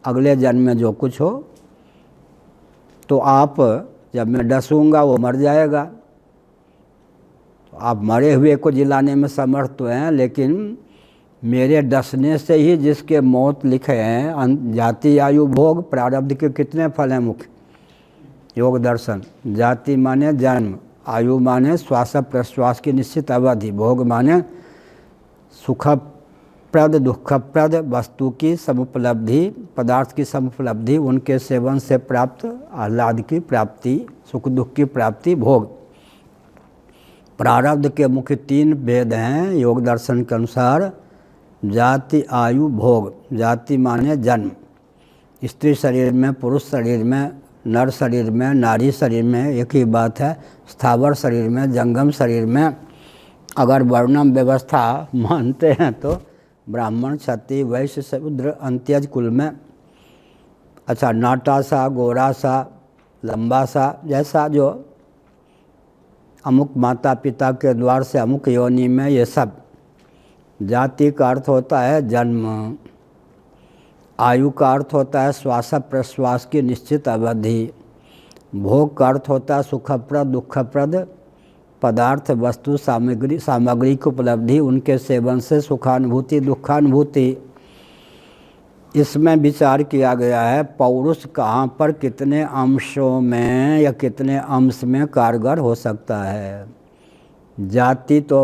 अगले जन्म में जो कुछ हो। तो आप जब मैं डसूंगा वो मर जाएगा, तो आप मरे हुए को जिलाने में समर्थ तो हैं, लेकिन मेरे डसने से ही जिसके मौत लिखे हैं, जाति आयु भोग प्रारब्ध के कितने फल हैं मुख्य योग दर्शन। जाति माने जन्म, आयु माने श्वास प्रश्वास की निश्चित अवधि, भोग माने सुखप्रद दुखप्रद वस्तु की समुपलब्धि, पदार्थ की समुपलब्धि, उनके सेवन से प्राप्त आह्लाद की प्राप्ति, सुख दुख की प्राप्ति, भोग। प्रारब्ध के मुख्य 3 भेद हैं योग दर्शन के अनुसार, जाति आयु भोग। जाति माने जन्म, स्त्री शरीर में, पुरुष शरीर में, नर शरीर में, नारी शरीर में, एक ही बात है। स्थावर शरीर में, जंगम शरीर में। अगर वर्णम व्यवस्था मानते हैं तो ब्राह्मण, क्षत्रिय, वैश्य, शूद्र, अंत्यज कुल में। अच्छा, नाटा सा, गोरा सा, लंबा सा, जैसा जो अमुक माता पिता के द्वार से अमुक योनि में, ये सब। जाति का अर्थ होता है जन्म, आयु का अर्थ होता है श्वास प्रश्वास की निश्चित अवधि, भोग का अर्थ होता है सुखप्रद दुखप्रद पदार्थ वस्तु सामग्री की उपलब्धि, उनके सेवन से सुखानुभूति दुखानुभूति। इसमें विचार किया गया है पौरुष कहाँ पर कितने अंशों में या कितने अंश में कारगर हो सकता है। जाति तो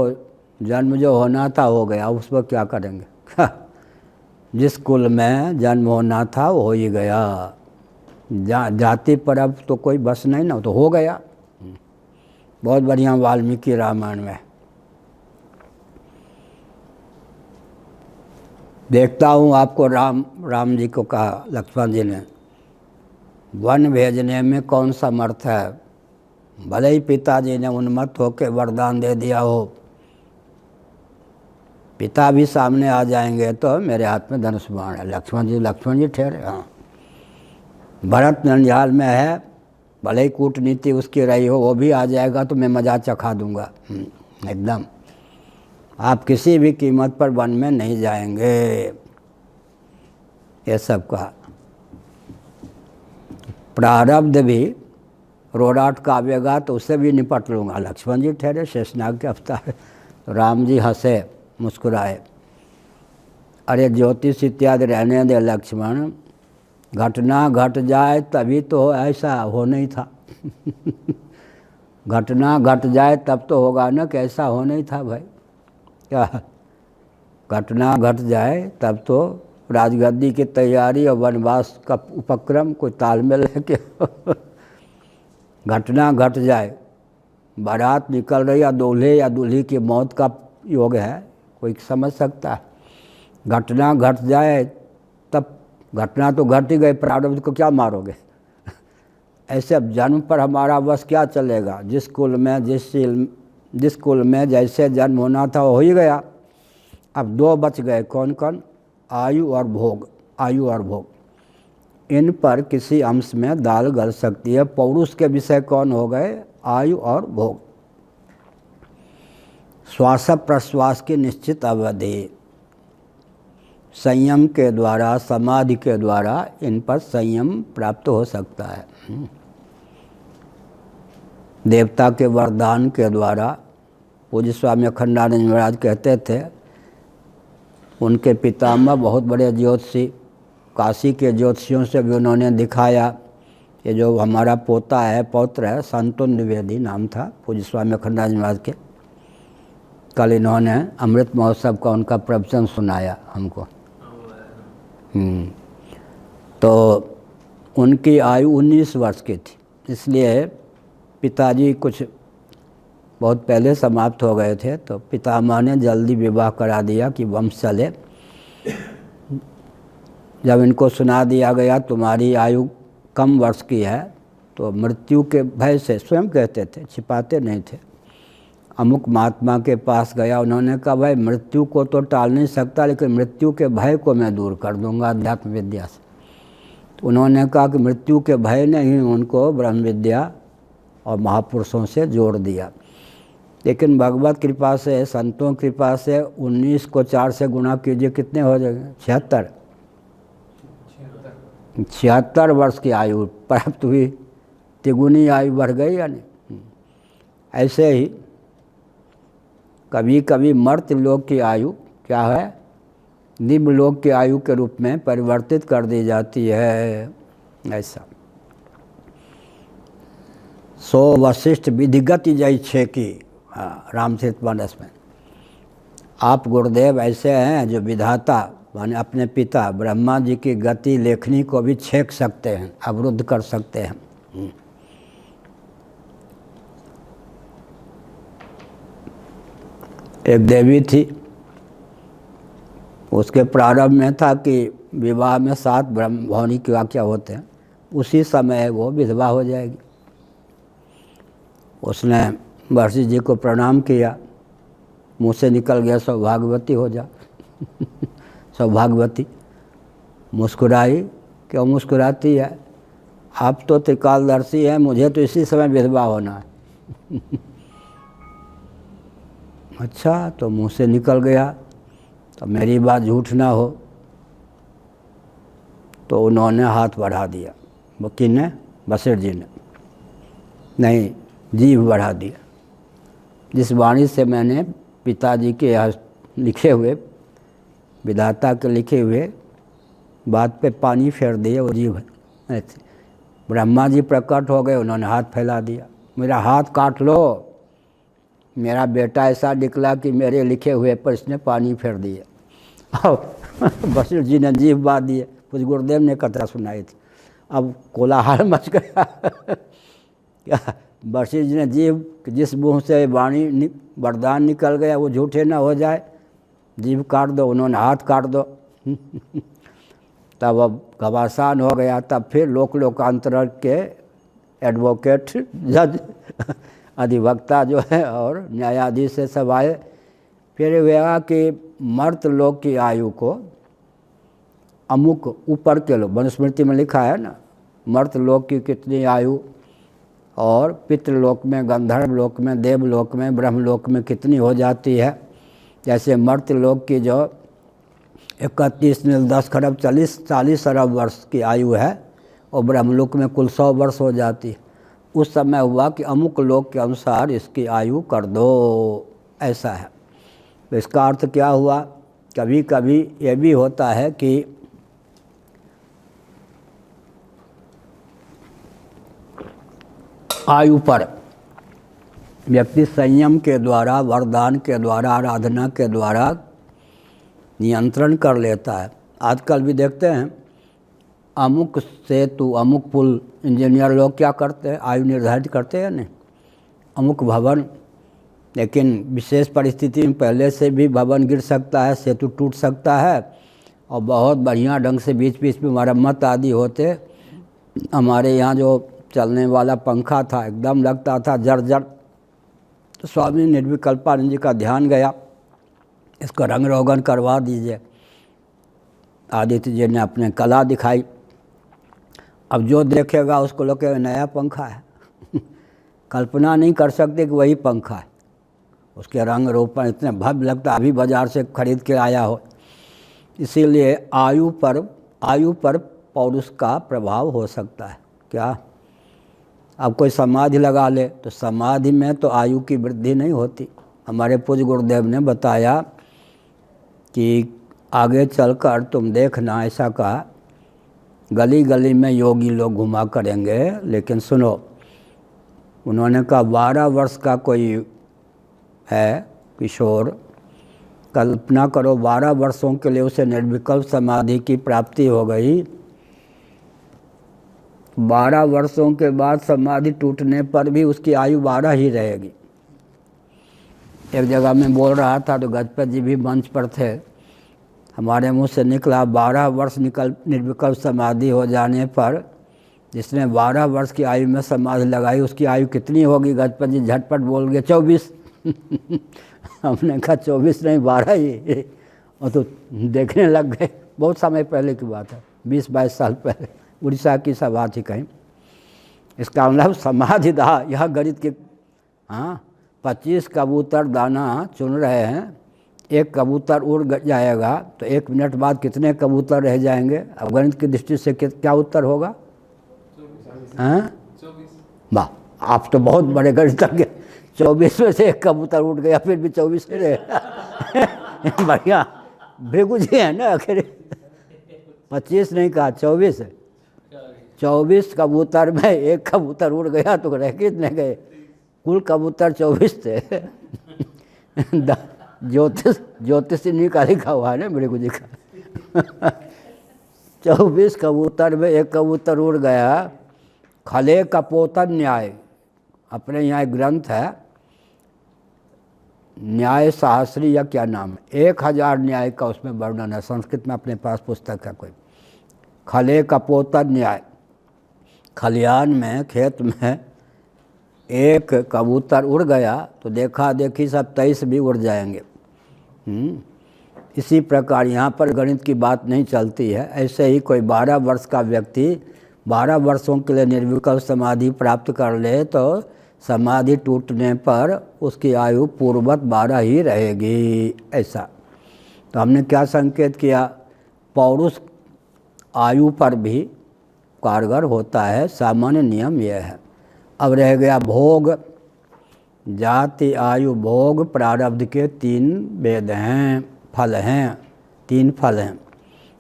जन्म जो होना था हो गया, उस पर क्या करेंगे जिस कुल में जन्म होना था वो हो ही गया। जाति पर अब तो कोई बस नहीं ना, तो हो गया। बहुत बढ़िया वाल्मीकि रामायण में देखता हूँ आपको, राम जी को कहा लक्ष्मण जी ने, वन भेजने में कौन समर्थ है। भले ही पिताजी ने उन्मत्त होकर वरदान दे दिया हो, पिता भी सामने आ जाएंगे तो मेरे हाथ में धनुष बाण है। लक्ष्मण जी ठहरे। हाँ, भरत नंजाल में है, भले ही कूटनीति उसकी रही हो, वो भी आ जाएगा तो मैं मजा चखा दूंगा एकदम। आप किसी भी कीमत पर वन में नहीं जाएंगे, ये सब कहा। प्रारब्ध भी रोडाट का आवेगा तो उससे भी निपट लूँगा। लक्ष्मण जी ठहरे, शेषनाग के अवतार। राम जी हंसे मुस्कुराए, अरे ज्योतिष इत्यादि रहने दे लक्ष्मण, घटना घट जाए तभी तो ऐसा हो नहीं था घटना घट जाए तब तो होगा ना कि ऐसा हो नहीं था भाई। क्या घटना घट जाए तब तो राजगद्दी की तैयारी और वनवास का उपक्रम कोई तालमेल है क्या घटना घट जाए, बारात निकल रही या दूल्हे या दूल्ही की मौत का योग है, कोई समझ सकता है। घटना घट जाए तब घटना तो घट ही गई, प्रारब्ध को क्या मारोगे। ऐसे अब जन्म पर हमारा बस क्या चलेगा। जिस कुल में जैसे जन्म होना था वो हो ही गया। अब दो बच गए, कौन कौन? आयु और भोग। आयु और भोग, इन पर किसी अंश में दाल गल सकती है। पौरुष के विषय कौन हो गए? आयु और भोग। श्वास प्रश्वास की निश्चित अवधि, संयम के द्वारा, समाधि के द्वारा इन पर संयम प्राप्त हो सकता है। देवता के वरदान के द्वारा, पूज्य स्वामी अखंडानंद महाराज कहते थे, उनके पितामह बहुत बड़े ज्योतिषी, काशी के ज्योतिषियों से भी उन्होंने दिखाया। ये जो हमारा पोता है, पौत्र है, संतुन द्विवेदी नाम था पूज्य स्वामी अखंडानंद महाराज के। कल इन्होंने अमृत महोत्सव का उनका प्रवचन सुनाया हमको। तो उनकी आयु 19 वर्ष की थी, इसलिए पिताजी कुछ बहुत पहले समाप्त हो गए थे, तो पितामह ने जल्दी विवाह करा दिया कि वंश चले। जब इनको सुना दिया गया तुम्हारी आयु कम वर्ष की है, तो मृत्यु के भय से, स्वयं कहते थे, छिपाते नहीं थे, अमुक महात्मा के पास गया। उन्होंने कहा भाई मृत्यु को तो टाल नहीं सकता, लेकिन मृत्यु के भय को मैं दूर कर दूंगा अध्यात्म विद्या से। तो उन्होंने कहा कि मृत्यु के भय ने ही उनको ब्रह्म विद्या और महापुरुषों से जोड़ दिया। लेकिन भगवत कृपा से, संतों कृपा से 19 को 4 से गुणा कीजिए, कितने हो जाएंगे? 76 वर्ष की आयु प्राप्त हुई, तिगुनी आयु बढ़ गई या नहीं। ऐसे ही कभी कभी मर्त्य लोक की आयु क्या है? दिव्य लोक की आयु के रूप में परिवर्तित कर दी जाती है। ऐसा सो वशिष्ठ विधिगत जय छे की, रामचरित मानस में आप गुरुदेव ऐसे हैं जो विधाता माने अपने पिता ब्रह्मा जी की गति लेखनी को भी छेक सकते हैं, अवरुद्ध कर सकते हैं। एक देवी थी, उसके प्रारंभ में था कि विवाह में 7 ब्रह्म भवनी की वाक्य होते हैं, उसी समय वो विधवा हो जाएगी। उसने महर्षि जी को प्रणाम किया, मुँह से निकल गया सौभाग्यवती हो जा। सौभाग्यवती मुस्कुराई। क्यों मुस्कुराती है? आप तो त्रिकालदर्शी हैं, मुझे तो इसी समय विधवा होना है। अच्छा, तो मुँह से निकल गया, तो मेरी बात झूठ ना हो। तो उन्होंने हाथ बढ़ा दिया, वो किसने? वशिष्ठ जी ने। नहीं, जीभ बढ़ा दिया। जिस वाणी से मैंने पिताजी के लिखे हुए, विधाता के लिखे हुए बात पे पानी फेर दिए, वो जीभ ऐसे। ब्रह्मा जी प्रकट हो गए, उन्होंने हाथ फैला दिया, मेरा हाथ काट लो। मेरा बेटा ऐसा निकला कि मेरे लिखे हुए पर इसने पानी फेर दिया। वशिष्ठ जी ने जीभ बांध दिए। कुछ गुरुदेव ने कथा सुनाई थी, अब कोलाहल मच गया। वशिष्ठ जी ने जीभ, जिस मुँह से वाणी वरदान निकल गया वो झूठे ना हो जाए, जीभ काट दो। उन्होंने हाथ काट दो। तब अब घमासान हो गया। तब फिर लोकांतर के एडवोकेट, जज, अधिवक्ता जो है और न्यायाधीश से सब आए। फिर हुआ कि मर्त लोक की आयु को अमुक ऊपर के लोग, मनुस्मृति में लिखा है ना, मर्त लोक की कितनी आयु, और पितृलोक में, गंधर्व लोक में, देवलोक में, ब्रह्मलोक में कितनी हो जाती है। जैसे मर्त्य लोक की जो 31,10,40 अरब वर्ष की आयु है, और ब्रह्मलोक में कुल 100 वर्ष हो जाती है। उस समय हुआ कि अमुक लोक के अनुसार इसकी आयु कर दो, ऐसा है। तो इसका अर्थ क्या हुआ? कभी कभी ये भी होता है कि आयु पर व्यक्ति संयम के द्वारा, वरदान के द्वारा, आराधना के द्वारा नियंत्रण कर लेता है। आजकल भी देखते हैं अमुक सेतु, अमुक पुल, इंजीनियर लोग क्या करते हैं, आयु निर्धारित करते हैं नहीं, अमुक भवन। लेकिन विशेष परिस्थिति में पहले से भी भवन गिर सकता है, सेतु टूट सकता है, और बहुत बढ़िया ढंग से बीच बीच में मरम्मत आदि होते। हमारे यहाँ जो चलने वाला पंखा था एकदम लगता था जर्जर, तो स्वामी निर्विकल्पानंद जी का ध्यान गया, इसको रंग रोगन करवा दीजिए। आदित्य जी ने अपने कला दिखाई। अब जो देखेगा उसको लोग नया पंखा है कल्पना नहीं कर सकते कि वही पंखा है। उसके रंग रोपण इतने भव्य लगता, अभी बाजार से खरीद के आया हो। इसीलिए आयु पर पौरुष का प्रभाव हो सकता है। क्या अब कोई समाधि लगा ले तो समाधि में तो आयु की वृद्धि नहीं होती। हमारे पूज्य गुरुदेव ने बताया कि आगे चलकर तुम देखना, ऐसा कहा, गली गली में योगी लोग घुमा करेंगे, लेकिन सुनो, उन्होंने कहा 12 वर्ष का कोई है किशोर, कल्पना करो 12 वर्षों के लिए उसे निर्विकल्प समाधि की प्राप्ति हो गई। 12 वर्षों के बाद समाधि टूटने पर भी उसकी आयु 12 ही रहेगी। एक जगह मैं बोल रहा था तो गजपति जी भी मंच पर थे, हमारे मुंह से निकला 12 वर्ष निर्विकल्प समाधि हो जाने पर जिसने 12 वर्ष की आयु में समाधि लगाई उसकी आयु कितनी होगी? गजपति जी झटपट बोल गए 24 हमने कहा 24 नहीं 12 ही। और तो देखने लग गए। बहुत समय पहले की बात है, 20-22 साल पहले, उड़ीसा की सभा थी कहीं। इसका मतलब समाधि दाह, यह गणित के 25 कबूतर दाना चुन रहे हैं, एक कबूतर उड़ जाएगा तो 1 मिनट बाद कितने कबूतर रह जाएंगे? अब गणित की दृष्टि से क्या उत्तर होगा? 24। वाह, आप तो बहुत बड़े गणितज्ञ। 24 में से 1 कबूतर उड़ गया फिर भी 24 ही रहे बढ़िया भृगु जी है ना। आखिर 25 नहीं कहा, 24 है। 24 कबूतर में 1 कबूतर उड़ गया तो रह कितने गए? कुल कबूतर 24 थे ज्योतिष इन्हीं का लिखा हुआ है ना भृगु जी का 24 कबूतर में 1 कबूतर उड़ गया। खले कपोतन न्याय, अपने यहाँ एक ग्रंथ है न्याय शास्त्री या क्या नाम है, 1000 न्याय का उसमें वर्णन है, संस्कृत में अपने पास पुस्तक है कोई। खले कपोतन न्याय, खलियान में खेत में 1 कबूतर उड़ गया तो देखा देखी सब 23 भी उड़ जाएंगे। इसी प्रकार यहाँ पर गणित की बात नहीं चलती है। ऐसे ही कोई 12 वर्ष का व्यक्ति 12 वर्षों के लिए निर्विकल्प समाधि प्राप्त कर ले तो समाधि टूटने पर उसकी आयु पूर्ववत 12 ही रहेगी। ऐसा तो हमने क्या संकेत किया? पौरुष आयु पर भी कारगर होता है, सामान्य नियम यह है। अब रह गया भोग। जाति, आयु, भोग, प्रारब्ध के 3 भेद हैं, फल हैं, 3 फल हैं।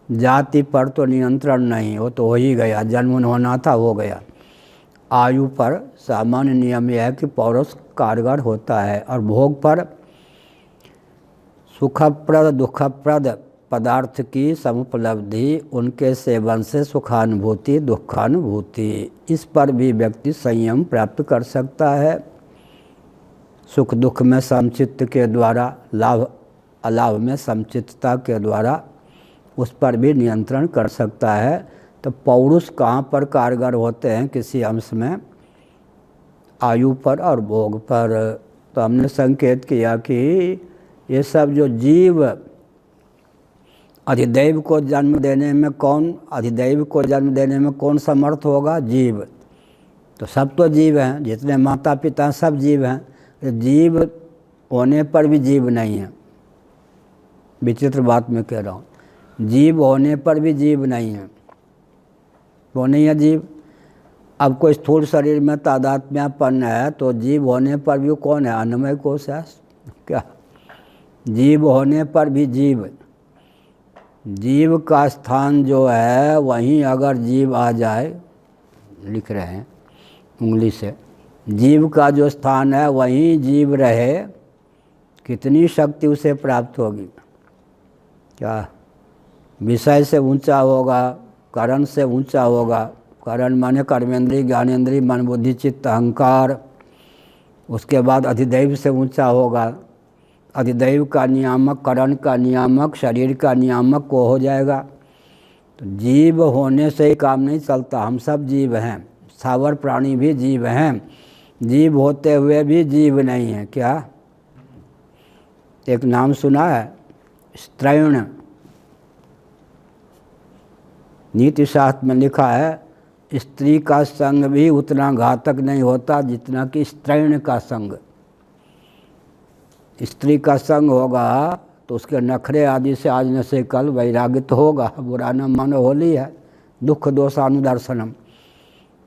जाति पर तो नियंत्रण नहीं, वो तो हो ही गया, जन्म होना था हो गया। आयु पर सामान्य नियम यह है कि पौरुष कारगर होता है। और भोग पर सुखप्रद दुखप्रद पदार्थ की समुपलब्धि, उनके सेवन से सुखानुभूति दुखानुभूति, इस पर भी व्यक्ति संयम प्राप्त कर सकता है। सुख दुख में समचित्त के द्वारा, लाभ अलाभ में समचित्तता के द्वारा उस पर भी नियंत्रण कर सकता है। तो पौरुष कहाँ पर कारगर होते हैं? किसी अंश में आयु पर और भोग पर। तो हमने संकेत किया कि ये सब जो जीव अधिदैव को जन्म देने में कौन समर्थ होगा? जीव। तो सब तो जीव हैं, जितने माता पिता सब जीव हैं। जीव होने पर भी जीव नहीं है। विचित्र बात मैं कह रहा हूँ, जीव होने पर भी जीव नहीं है। वो नहीं है जीव। अब कोई स्थूल शरीर में तादात्म्यपन्न है तो जीव होने पर भी कौन है? अन्नमय कोश है। क्या जीव होने पर भी जीव, जीव का स्थान जो है वहीं अगर जीव आ जाए, लिख रहे हैं उंगली से, जीव का जो स्थान है वहीं जीव रहे, कितनी शक्ति उसे प्राप्त होगी? क्या विषय से ऊंचा होगा, करण से ऊंचा होगा। करण माने कर्मेंद्रीय, ज्ञानेंद्रीय, मन, बुद्धि, चित्त, अहंकार। उसके बाद अधिदैव से ऊंचा होगा। अधिदैव का नियामक, करण का नियामक, शरीर का नियामक वो हो जाएगा। तो जीव होने से ही काम नहीं चलता। हम सब जीव हैं, स्थावर प्राणी भी जीव हैं। जीव होते हुए भी जीव नहीं है। क्या एक नाम सुना है? स्त्रैण। नीति शास्त्र में लिखा है स्त्री का संग भी उतना घातक नहीं होता जितना कि स्त्रैण का संग। स्त्री का संग होगा तो उसके नखरे आदि से आज न से कल वैराग्य तो होगा। बुरा न मानो, होली है, दुख दोषानुदर्शनम।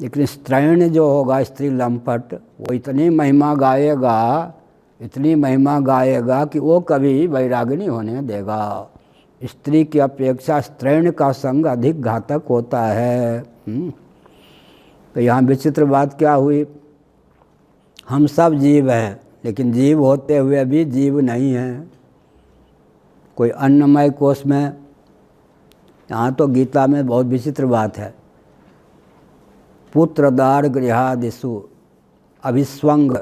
लेकिन स्त्रैण जो होगा, स्त्री लंपट, वो इतनी महिमा गाएगा, इतनी महिमा गाएगा कि वो कभी वैराग्य नहीं होने देगा। स्त्री की अपेक्षा स्त्रैण का संग अधिक घातक होता है। तो यहाँ विचित्र बात क्या हुई? हम सब जीव हैं, लेकिन जीव होते हुए भी जीव नहीं हैं। कोई अन्नमय कोश में, यहाँ तो गीता में बहुत विचित्र बात है। पुत्रदार गृहादिषु अभिस्वंग,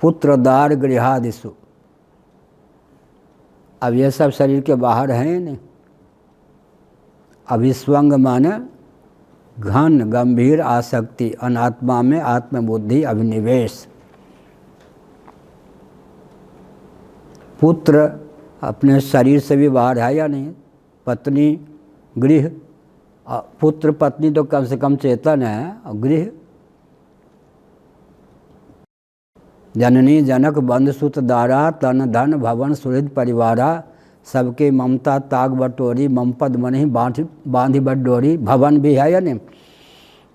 पुत्रदार गृहादिषु। अब ये सब शरीर के बाहर हैं नहीं। अभिस्वंग माने घन गंभीर आसक्ति, अनात्मा में आत्मबुद्धि अभिनिवेश। पुत्र अपने शरीर से भी बाहर है या नहीं? पत्नी, गृह, पुत्र पत्नी तो कम से कम चेतन है, और गृह जननी जनक बंधु सुत दारा, तन धन भवन सुहृद परिवारा, सबके ममता ताग बटोरी, ममपद मन ही बांधी बटोरी। भवन भी है या नहीं?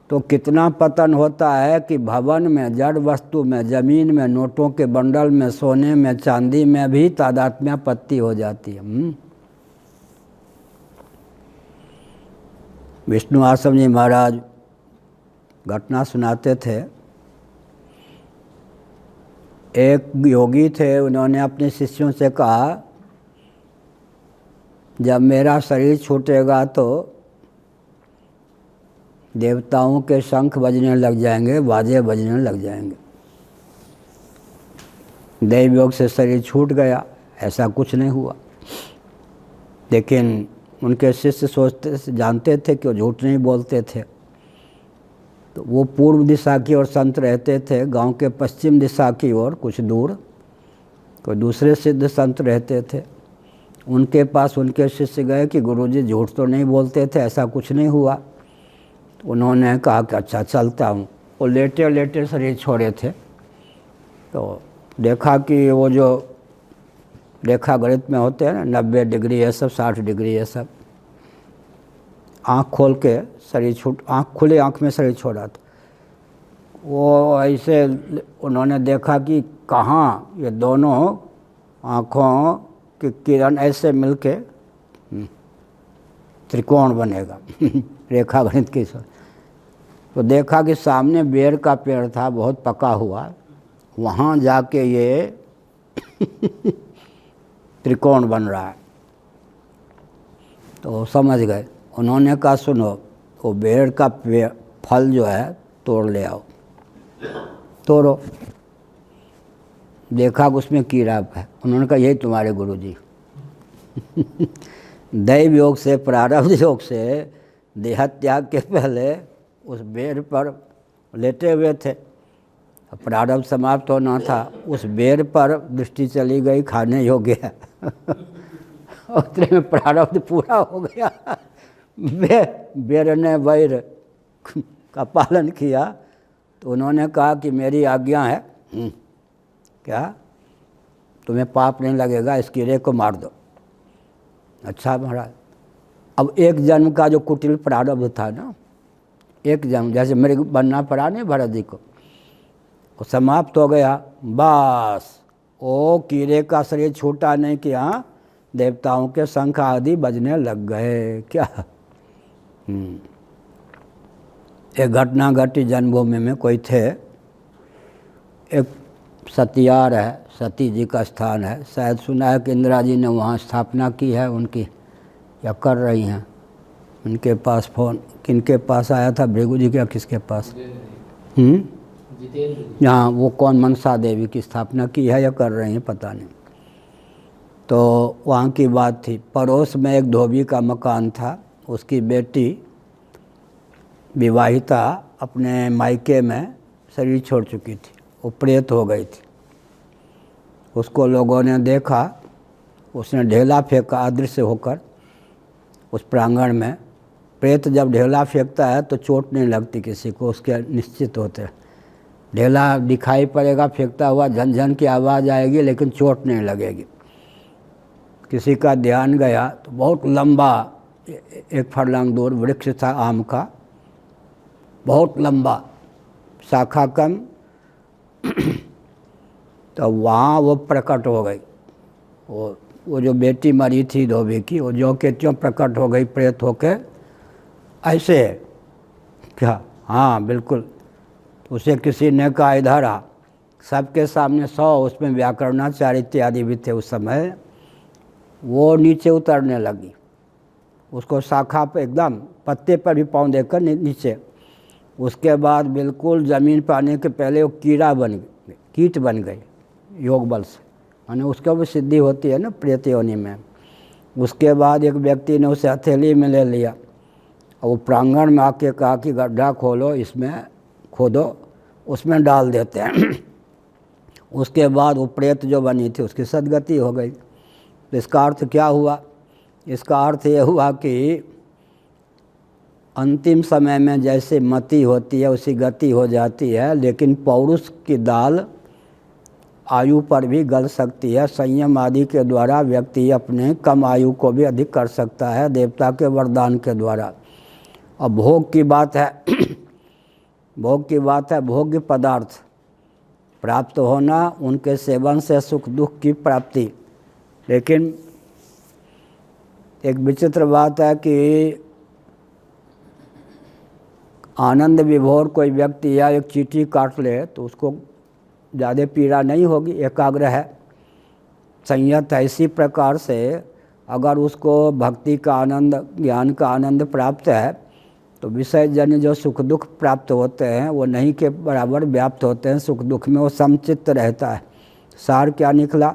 तो कितना पतन होता है कि भवन में, जड़ वस्तु में, जमीन में, नोटों के बंडल में, सोने में, चांदी में भी तादात्म्यापत्ति हो जाती है। विष्णु आश्रम जी महाराज घटना सुनाते थे। एक योगी थे, उन्होंने अपने शिष्यों से कहा जब मेरा शरीर छूटेगा तो देवताओं के शंख बजने लग जाएंगे, बाजे बजने लग जाएंगे। दैव योग से शरीर छूट गया, ऐसा कुछ नहीं हुआ। लेकिन उनके शिष्य सोचते, जानते थे कि वो झूठ नहीं बोलते थे। तो वो पूर्व दिशा की ओर संत रहते थे, गांव के पश्चिम दिशा की ओर कुछ दूर कोई दूसरे सिद्ध संत रहते थे। उनके पास उनके शिष्य गए कि गुरुजी झूठ तो नहीं बोलते थे, ऐसा कुछ नहीं हुआ। तो उन्होंने कहा कि अच्छा चलता हूँ। वो लेटे लेटे शरीर छोड़े थे, तो देखा कि वो जो रेखा गणित में होते हैं ना, 90 डिग्री ये सब, 60 डिग्री ये सब, आँख खोल के शरीर छूट, आँख खुले आँख में शरीर छोड़ा था। वो ऐसे उन्होंने देखा कि कहाँ ये दोनों आँखों की किरण ऐसे मिलके त्रिकोण बनेगा रेखा गणित की। तो देखा कि सामने बेर का पेड़ था, बहुत पका हुआ, वहाँ जाके ये त्रिकोण बन रहा है। तो समझ गए। उन्होंने कहा सुनो, वो बेर का फल जो है तोड़ ले आओ। तोड़ो, देखा कि उसमें कीड़ा है। उन्होंने कहा यही तुम्हारे गुरुजी दैव योग से, प्रारब्ध योग से देहत्याग के पहले उस बेर पर लेटे हुए थे। प्रारब्ध समाप्त होना था, उस बेर पर दृष्टि चली गई, खाने योग्य है उतने में प्रारब्ध पूरा हो गया। बेर ने वैर का पालन किया। तो उन्होंने कहा कि मेरी आज्ञा है, क्या तुम्हें पाप नहीं लगेगा, इस कीड़े को मार दो। अच्छा महाराज, अब एक जन्म का जो कुटिल प्रारब्ध था ना, एक जन्म जैसे मेरे बनना पड़ा नहीं भरत जी को, वो समाप्त हो गया। बस वो कीड़े का शरीर छूटा नहीं कि हाँ देवताओं के शंख आदि बजने लग गए। क्या एक घटना घटी जन्मभूमि में। कोई थे, एक सतियार है, सती जी का स्थान है, शायद सुना है कि इंदिरा जी ने वहाँ स्थापना की है उनकी या कर रही हैं? इनके पास फ़ोन किनके पास आया था, भृगु जी या किसके पास? यहाँ वो कौन मनसा देवी की स्थापना की है या कर रही हैं, पता नहीं। तो वहाँ की बात थी। पड़ोस में एक धोबी का मकान था, उसकी बेटी विवाहिता अपने मायके में शरीर छोड़ चुकी थी, वो प्रेत हो गई थी। उसको लोगों ने देखा, उसने ढेला फेंका अदृश्य होकर उस प्रांगण में। प्रेत जब ढेला फेंकता है तो चोट नहीं लगती किसी को, उसके निश्चित होते हैं। ढेला दिखाई पड़ेगा फेंकता हुआ, झनझन की आवाज़ आएगी लेकिन चोट नहीं लगेगी। किसी का ध्यान गया तो बहुत लंबा 1 फरलांग दूर वृक्ष था आम का, बहुत लंबा, शाखा कम। तो वहाँ वो प्रकट हो गई, वो जो बेटी मरी थी धोबी की, वो जो के त्यों प्रकट हो गई प्रेत होके। ऐसे क्या? हाँ बिल्कुल। उसे किसी ने कहा इधर आ। सबके सामने 100 उसमें व्याकरणाचार्य इत्यादि भी थे उस समय। वो नीचे उतरने लगी, उसको शाखा पे एकदम पत्ते पर भी पाँव देकर नीचे। उसके बाद बिल्कुल ज़मीन पर आने के पहले वो कीड़ा बन गई, कीट बन गई योग बल से, माने उसका भी सिद्धि होती है ना प्रेत योनि में। उसके बाद एक व्यक्ति ने उसे हथेली में ले लिया और वो प्रांगण में आके कहा कि गड्ढा खोलो, इसमें खोदो, उसमें डाल देते हैं। उसके बाद वो प्रेत जो बनी थी उसकी सदगति हो गई। तो इसका अर्थ क्या हुआ? इसका अर्थ ये हुआ कि अंतिम समय में जैसे मति होती है उसी गति हो जाती है, लेकिन पौरुष की दाल आयु पर भी गल सकती है। संयम आदि के द्वारा व्यक्ति अपने कम आयु को भी अधिक कर सकता है देवता के वरदान के द्वारा। और भोग की बात है भोग की बात है, भोग्य पदार्थ प्राप्त होना, उनके सेवन से सुख दुख की प्राप्ति। लेकिन एक विचित्र बात है कि आनंद विभोर कोई व्यक्ति या एक चींटी काट ले तो उसको ज़्यादा पीड़ा नहीं होगी, एकाग्र है, संयत है। इसी प्रकार से अगर उसको भक्ति का आनंद, ज्ञान का आनंद प्राप्त है तो विषय जन्य जो सुख दुख प्राप्त होते हैं वो नहीं के बराबर व्याप्त होते हैं। सुख दुख में वो समचित्त रहता है। सार क्या निकला?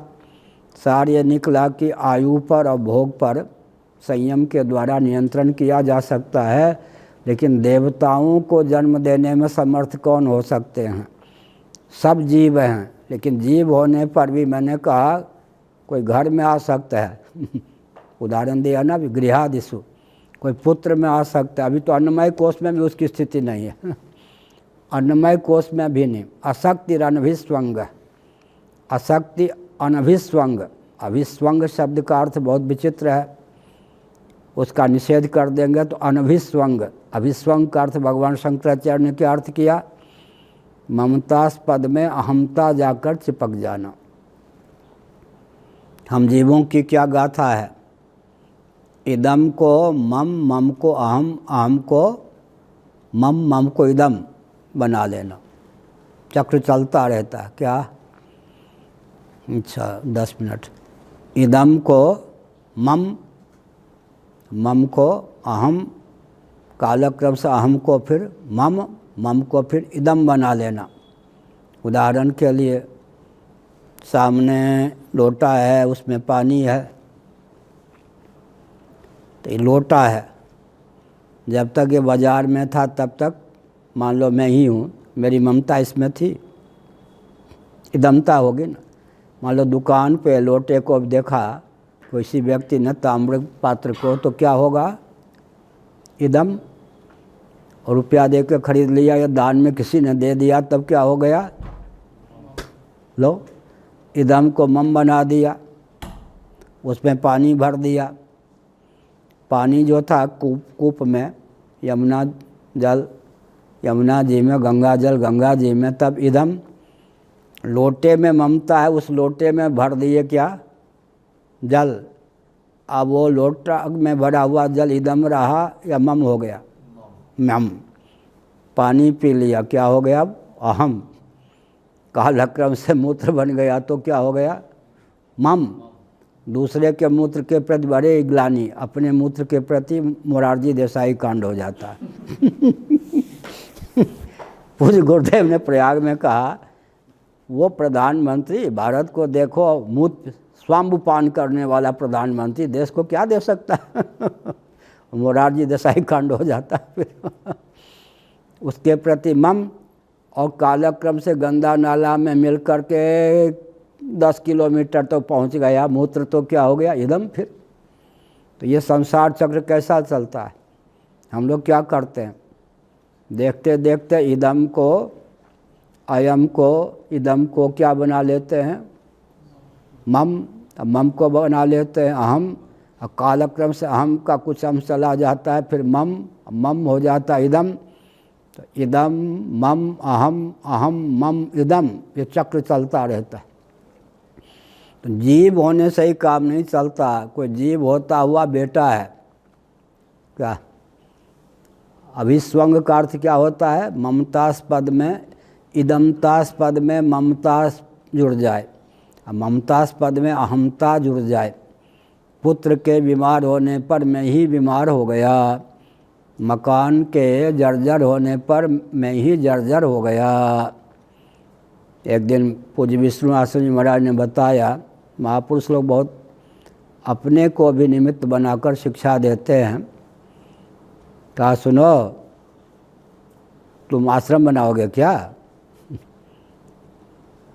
सार ये निकला कि आयु पर और भोग पर संयम के द्वारा नियंत्रण किया जा सकता है, लेकिन देवताओं को जन्म देने में समर्थ कौन हो सकते हैं? सब जीव हैं, लेकिन जीव होने पर भी मैंने कहा कोई घर में आ सकता है। उदाहरण दिया ना अभी, गृहादिषु कोई पुत्र में आ सकता है। अभी तो अन्नमय कोष में भी उसकी स्थिति नहीं है। अन्नमय कोष में भी नहीं। अशक्ति अनभिस्वंग, अशक्ति अनभिस्वंग। अभिस्वंग शब्द का अर्थ बहुत विचित्र है, उसका निषेध कर देंगे तो अनभिस्वंग। अभिस्वंग का अर्थ भगवान शंकराचार्य ने क्या अर्थ किया? ममतास्पद में अहमता जाकर चिपक जाना। हम जीवों की क्या गाथा है? इदम को मम, मम को अहम, अहम को मम, मम को इदम बना लेना। चक्र चलता रहता है क्या? अच्छा 10 मिनट। इदम को मम, मम को अहम, कालक्रम से अहम को फिर मम, मम को फिर इदम बना लेना। उदाहरण के लिए सामने लोटा है, उसमें पानी है, तो ये लोटा है। जब तक ये बाज़ार में था तब तक मान लो मैं ही हूँ, मेरी ममता इसमें थी, इदमता होगी ना। मान लो दुकान पे लोटे को देखा किसी व्यक्ति ने, ताम्र पात्र को, तो क्या होगा? इदम। और रुपया दे के खरीद लिया या दान में किसी ने दे दिया, तब क्या हो गया? लो, इदम को मम बना दिया, उसमें पानी भर दिया। पानी जो था कूप में, यमुना जल यमुना जी में, गंगा जल गंगा जी में, तब इदम। लोटे में ममता है, उस लोटे में भर दिए क्या? जल। अब वो लोटा में भरा हुआ जल इदम रहा या मम हो गया? मम। पानी पी लिया, क्या हो गया? अब अहम। कालक्रम से मूत्र बन गया तो क्या हो गया? मम। दूसरे के मूत्र के प्रति बड़े ग्लानि, अपने मूत्र के प्रति मोरारजी देसाई कांड हो जाता है। पूज्य गुरुदेव ने प्रयाग में कहा, वो प्रधानमंत्री, भारत को देखो, मूत्र स्वाम्बुपान करने वाला प्रधानमंत्री देश को क्या दे सकता है? मोरारजी देसाई कांड हो जाता है फिर। उसके प्रति मम, और कालक्रम से गंगा नाला में मिल कर के 10 किलोमीटर तो पहुंच गया, मूत्र तो क्या हो गया, इदम। फिर तो ये संसार चक्र कैसा चलता है? हम लोग क्या करते हैं, देखते देखते इदम को, अयम को, इदम को क्या बना लेते हैं, मम, मम को बना लेते हैं अहम, और कालक्रम से अहम का कुछ अंश चला जाता है, फिर मम, मम हो जाता है इदम। तो इदम मम अहम, अहम मम इदम, ये चक्र चलता रहता है। तो जीव होने से ही काम नहीं चलता। कोई जीव होता हुआ बेटा है क्या? अभिस्वंग का अर्थ क्या होता है? ममतास्पद में, इदमतास्पद में ममता जुड़ जाए, ममतास्पद में अहमता जुड़ जाए। पुत्र के बीमार होने पर मैं ही बीमार हो गया, मकान के जर्जर होने पर मैं ही जर्जर हो गया। एक दिन पूज्य विष्णु आश्रम जी महाराज ने बताया, महापुरुष लोग बहुत अपने को भी निमित्त बनाकर शिक्षा देते हैं। कहा, सुनो, तुम आश्रम बनाओगे क्या?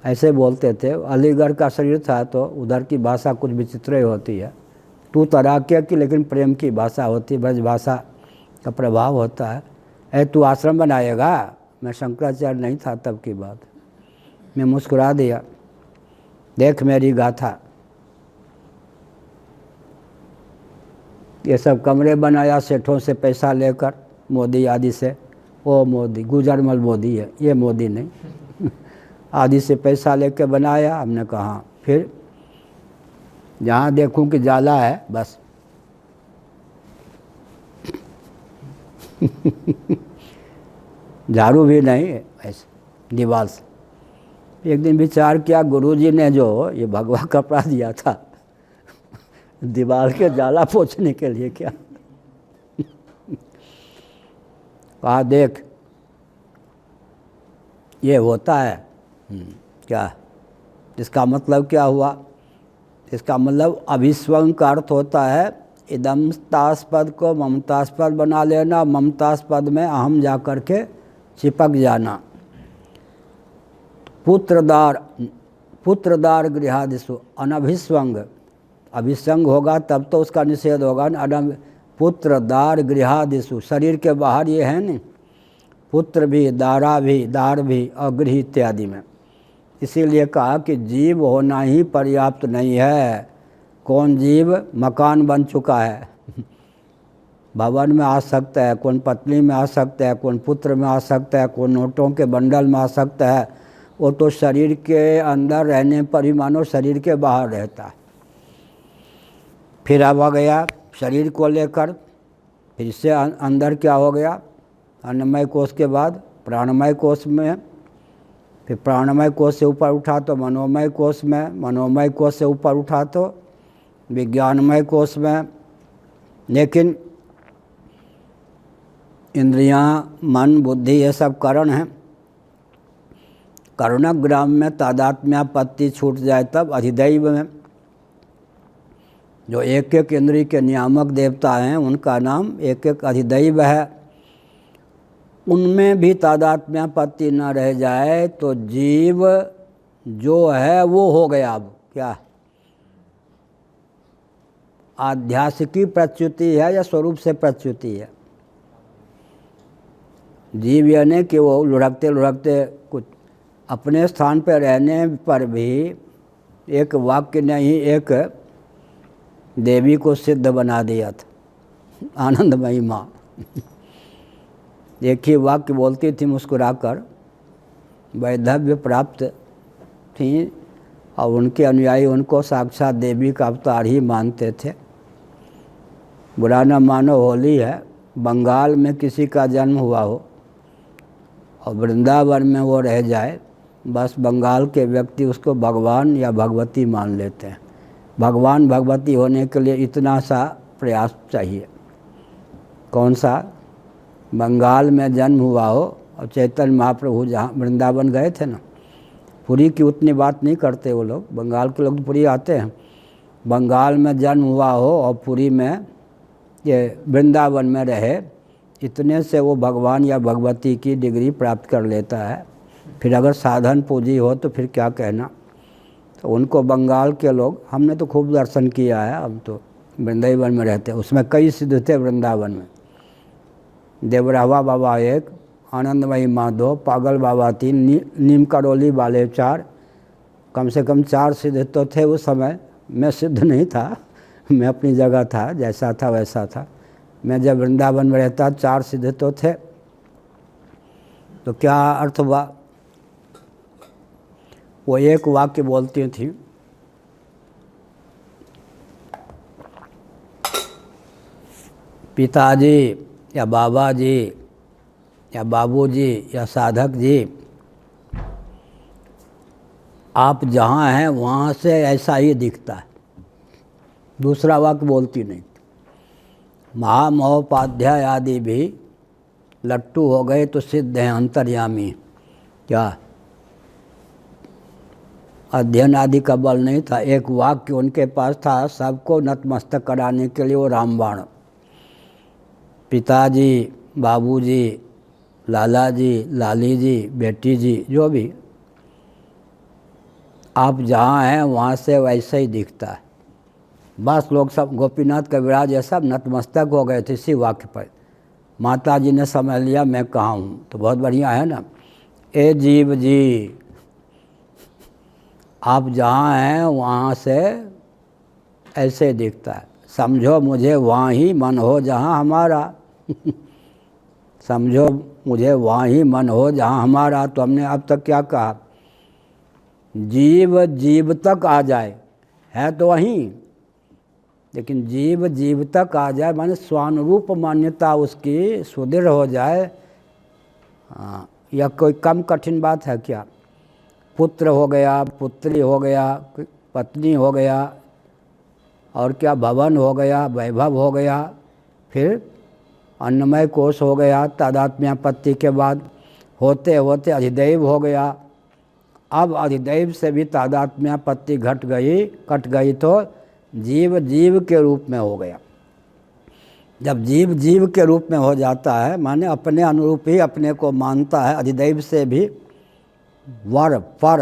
ऐसे बोलते थे। अलीगढ़ का शरीर था तो उधर की भाषा कुछ विचित्र ही होती है, तू तराके की, लेकिन प्रेम की भाषा होती है, ब्रज भाषा का प्रभाव होता है। ऐ तू आश्रम बनाएगा? मैं शंकराचार्य नहीं था तब की बात। मैं मुस्कुरा दिया, देख मेरी गाथा। ये सब कमरे बनाया सेठों से पैसा लेकर, मोदी आदि से। ओ मोदी, गुजरमल मोदी है ये, मोदी नहीं। आदि से पैसा लेकर बनाया। हमने कहा फिर जहाँ देखूं कि जाला है बस। झाड़ू भी नहीं, ऐसे दीवार से। एक दिन विचार किया, गुरुजी ने जो ये भगवा कपड़ा दिया था दीवार के जाला पोंछने के लिए क्या? कहा देख ये होता है क्या? इसका मतलब क्या हुआ? इसका मतलब अभिस्वंग का अर्थ होता है इदमतास्पद को ममतास्पद बना लेना, ममतास्पद में अहम जा कर के चिपक जाना। पुत्रदार गृहादिषु अनभिस्वंग, अभिसंग होगा तब तो उसका निषेध होगा ना। पुत्रदार गृहादिषु, शरीर के बाहर ये है नहीं, पुत्र भी, दारा भी, दार भी और गृह इत्यादि में। इसीलिए कहा कि जीव होना ही पर्याप्त नहीं है। कौन जीव मकान बन चुका है, भवन में आ सकता है, कौन पत्नी में आ सकता है, कौन पुत्र में आ सकता है, कौन नोटों के बंडल में आ सकता है। वो तो शरीर के अंदर रहने पर ही मानो शरीर के बाहर रहता है। फिर अब आ गया शरीर को लेकर, फिर इससे अंदर क्या हो गया? अन्नमय कोश के बाद प्राणमय कोश में, फिर प्राणमय कोश से ऊपर उठा तो मनोमय कोश में, मनोमय कोश से ऊपर उठा तो विज्ञानमय कोश में। लेकिन इंद्रियां, मन, बुद्धि ये सब करण हैं। करुणग्राम में तादात्म्यापत्ति छूट जाए तब अधिदैव में जो एक एक इंद्रिय के नियामक देवता हैं उनका नाम एक एक अधिदैव है। उनमें भी तादात्म्यापत्ति न रह जाए तो जीव जो है वो हो गया। अब क्या आध्यात्मिकी प्रच्युति है या स्वरूप से प्रच्युति है? जीव यानी कि वो लुढ़कते लुढ़कते कुछ अपने स्थान पर रहने पर भी एक वाक्य ने ही एक देवी को सिद्ध बना दिया था, आनंदमयी माँ। एक ही वाक्य बोलती थी मुस्कुराकर, वैधव्य प्राप्त थी और उनके अनुयायी उनको साक्षात देवी का अवतार ही मानते थे। बुरा न मानो, होली है, बंगाल में किसी का जन्म हुआ हो और वृंदावन में वो रह जाए, बस बंगाल के व्यक्ति उसको भगवान या भगवती मान लेते हैं। भगवान भगवती होने के लिए इतना सा प्रयास चाहिए। कौन सा? बंगाल में जन्म हुआ हो और चैतन्य महाप्रभु जहाँ वृंदावन गए थे ना, पुरी की उतनी बात नहीं करते वो लोग, बंगाल के लोग तो पुरी आते हैं। बंगाल में जन्म हुआ हो और पुरी में ये वृंदावन में रहे, इतने से वो भगवान या भगवती की डिग्री प्राप्त कर लेता है। फिर अगर साधन पूजी हो तो फिर क्या कहना। तो उनको बंगाल के लोग, हमने तो खूब दर्शन किया है, हम तो वृंदावन में रहते, उसमें कई सिद्ध थे वृंदावन में। देवरावा बाबा एक, आनंदमयी माँ दो, पागल बाबा तीन, नीम करोली वाले चार, कम से कम 4 सिद्ध तो थे उस समय। मैं सिद्ध नहीं था, मैं अपनी जगह था, जैसा था वैसा था। मैं जब वृंदावन में रहता 4 सिद्ध तो थे। तो क्या अर्थ हुआ? वो एक वाक्य बोलती थी, पिताजी या बाबा जी या बाबूजी या साधक जी, आप जहाँ हैं वहाँ से ऐसा ही दिखता है। दूसरा वाक्य बोलती नहीं। महामहोपाध्याय आदि भी लट्टू हो गए तो सिद्ध हैं अंतर्यामी। क्या अध्ययन आदि का बल नहीं था, एक वाक्य उनके पास था, सबको नतमस्तक कराने के लिए वो रामबाण। पिताजी, बाबूजी, लाला जी, लाली जी, बेटी जी, जो भी, आप जहाँ हैं वहाँ से वैसे ही दिखता है। बस लोग सब गोपीनाथ कविराज ये सब नतमस्तक हो गए थे इसी वाक्य पर। माता जी ने समझ लिया मैं कहाँ हूँ, तो बहुत बढ़िया है ना। ए जीव जी, आप जहाँ हैं वहाँ से ऐसे दिखता है। समझो मुझे वहाँ ही मन हो जहाँ हमारा समझो मुझे वहाँ ही मन हो जहाँ हमारा। तो हमने अब तक क्या कहा? जीव जीव तक आ जाए, है तो वहीं, लेकिन जीव जीव तक आ जाए माने स्वानुरूप मान्यता उसकी सुदृढ़ हो जाए। हाँ, यह कोई कम कठिन बात है क्या? पुत्र हो गया, पुत्री हो गया, पत्नी हो गया, और क्या भवन हो गया, वैभव हो गया, फिर अन्नमय कोश हो गया, तादात्म्यापत्ति के बाद होते होते अधिदैव हो गया। अब अधिदैव से भी तादात्म्यापत्ति कट गई तो जीव जीव के रूप में हो गया। जब जीव जीव के रूप में हो जाता है माने अपने अनुरूप ही अपने को मानता है, अधिदैव से भी वर पर,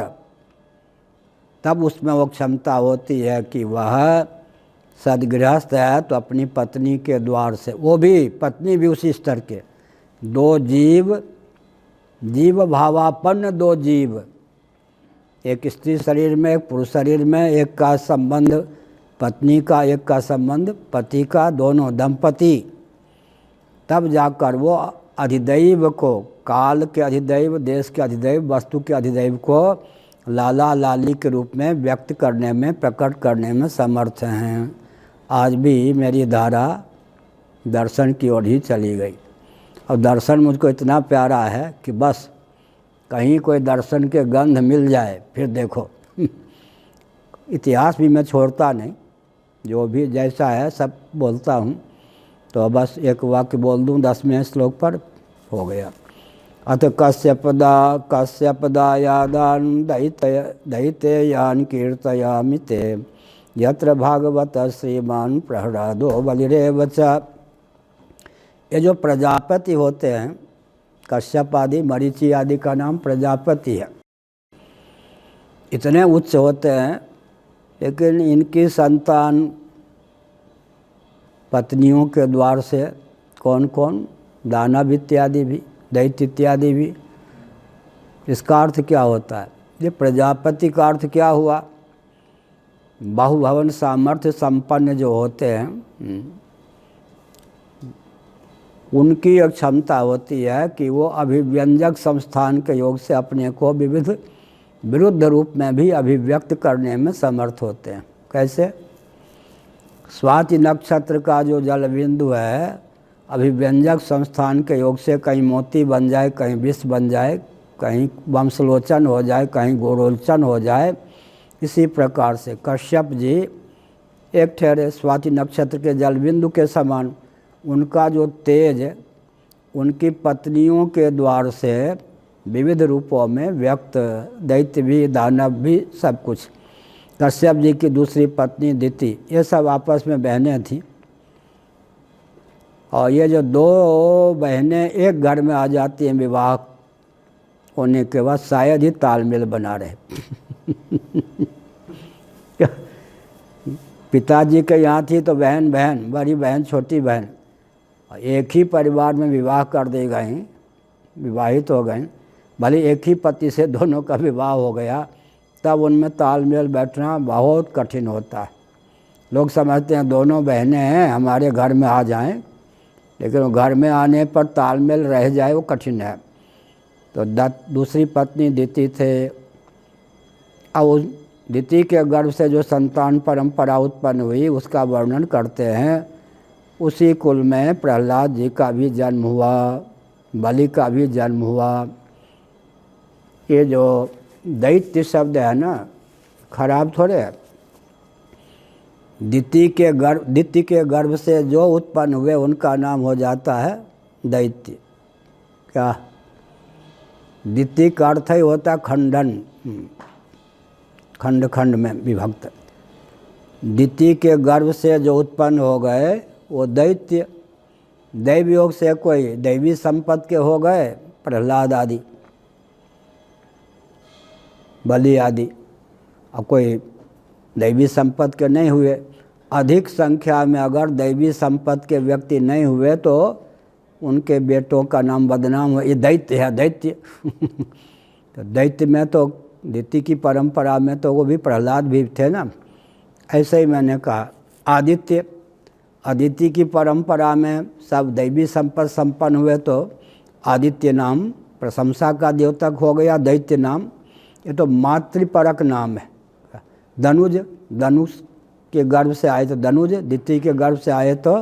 तब उसमें वो क्षमता होती है कि वह सदगृहस्थ है तो अपनी पत्नी के द्वार से, वो भी पत्नी भी उसी स्तर के, 2 जीव, जीव भावापन्न 2 जीव, एक स्त्री शरीर में एक पुरुष शरीर में, एक का संबंध पत्नी का, एक का संबंध पति का, दोनों दंपति, तब जाकर वो अधिदैव को, काल के अधिदैव, देश के अधिदैव, वस्तु के अधिदैव को लाला लाली के रूप में व्यक्त करने में, प्रकट करने में समर्थ हैं। आज भी मेरी धारा दर्शन की ओर ही चली गई, और दर्शन मुझको इतना प्यारा है कि बस कहीं कोई दर्शन के गंध मिल जाए फिर देखो। इतिहास भी मैं छोड़ता नहीं, जो भी जैसा है सब बोलता हूँ। तो बस एक वाक्य बोल दूँ 10वें श्लोक पर, हो गया। अथ कश्यपदा यादान दैतेयान कीर्तयामि ते यत्र भागवत श्रीमान प्रहलादो बलिरेव च। ये जो प्रजापति होते हैं, कश्यप आदि, मरीचि आदि का नाम प्रजापति है, इतने उच्च होते हैं, लेकिन इनकी संतान पत्नियों के द्वार से कौन कौन? दानव इत्यादि भी, दैत्य इत्यादि भी। इसका अर्थ क्या होता है? ये प्रजापति का अर्थ क्या हुआ? बाहुभवन सामर्थ्य संपन्न जो होते हैं, उनकी एक क्षमता होती है कि वो अभिव्यंजक संस्थान के योग से अपने को विविध विरुद्ध रूप में भी अभिव्यक्त करने में समर्थ होते हैं। कैसे? स्वाति नक्षत्र का जो जल बिंदु है, अभिव्यंजक संस्थान के योग से कहीं मोती बन जाए, कहीं विष बन जाए, कहीं वंशलोचन हो जाए, कहीं गोरोचन हो जाए। इसी प्रकार से कश्यप जी एक ठहरे स्वाति नक्षत्र के जलबिंदु के समान। उनका जो तेज उनकी पत्नियों के द्वार से विविध रूपों में व्यक्त, दैत्य भी, दानव भी, सब कुछ। कश्यप जी की दूसरी पत्नी दिति, ये सब आपस में बहनें थीं। और ये जो दो बहनें एक घर में आ जाती हैं विवाह होने के बाद, शायद ही तालमेल बना रहे। पिताजी के यहाँ थी तो बहन बहन, बड़ी बहन छोटी बहन, एक ही परिवार में विवाह कर दी गई, विवाहित हो गई, भले एक ही पति से दोनों का विवाह हो गया, तब उनमें तालमेल बैठना बहुत कठिन होता है। लोग समझते हैं दोनों बहनें हैं हमारे घर में आ जाएं, लेकिन वो घर में आने पर तालमेल रह जाए वो कठिन है। तो दूसरी पत्नी दिति थे। अब उस दिति के गर्भ से जो संतान परंपरा उत्पन्न हुई उसका वर्णन करते हैं। उसी कुल में प्रहलाद जी का भी जन्म हुआ, बलि का भी जन्म हुआ। ये जो दैत्य शब्द है ना, खराब थोड़े है। दिति के गर्भ से जो उत्पन्न हुए उनका नाम हो जाता है दैत्य। क्या? दिति का अर्थ ही होता खंडन, खंड खंड में विभक्त। दिति के गर्भ से जो उत्पन्न हो गए वो दैत्य। दैव योग से कोई दैवी संपत्ति के हो गए, प्रहलाद आदि, बलि आदि। और कोई दैवी संपत्ति के नहीं हुए। अधिक संख्या में अगर दैवी संपत्ति के व्यक्ति नहीं हुए तो उनके बेटों का नाम बदनाम हो, ये दैत्य है, दैत्य। तो दैत्य में तो दिति की परंपरा में तो वो भी प्रहलाद भी थे ना। ऐसे ही मैंने कहा आदित्य, अदिति की परंपरा में सब दैवी संपत्ति संपन्न हुए तो आदित्य नाम प्रशंसा का द्योतक हो गया। दैत्य नाम ये तो मातृपरक नाम है। धनुज, धनुष के गर्भ से आए तो धनुज, दिति के गर्भ से आए तो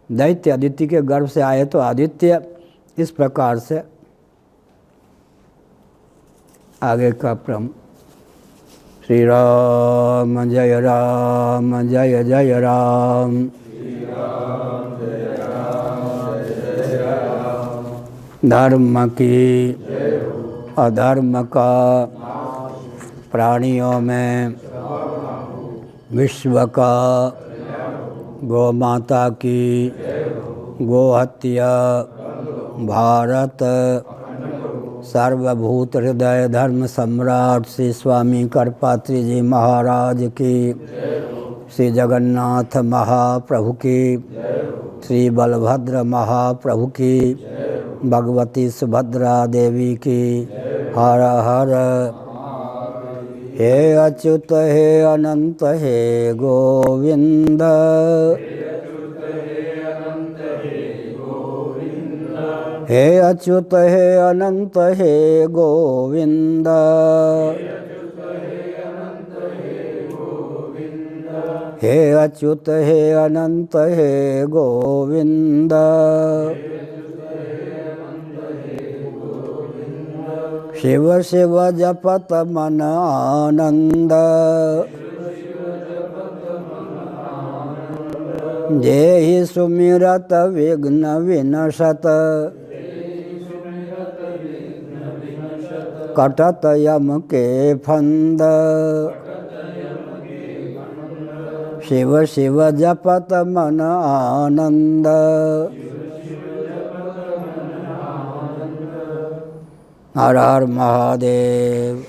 दैत्य, अदिति के गर्भ से आए तो आदित्य। इस प्रकार से आगे का क्रम। श्री राम जय राम, जय जय राम। धर्म की अधर्म का प्राणियों में, विश्व का, गौ माता की, गो हत्या, भारत, सर्वभूत हृदय धर्म सम्राट श्री स्वामी करपात्री जी महाराज की, श्री जगन्नाथ महाप्रभु की, श्री बलभद्र महाप्रभु की, भगवती सुभद्रा देवी की। हर हर। हे अच्युत हे अनंत हे गोविंद, हे अच्युत हे अनंत हे गोविंद, हे अच्युत हे अनंत हे गोविंद। शिव शिव जपत मन आनंद, जेहि सुमिरत विघ्न विनशत, कटत यम के फंद। शिव शिव जपत मन आनंद, हर हर महादेव।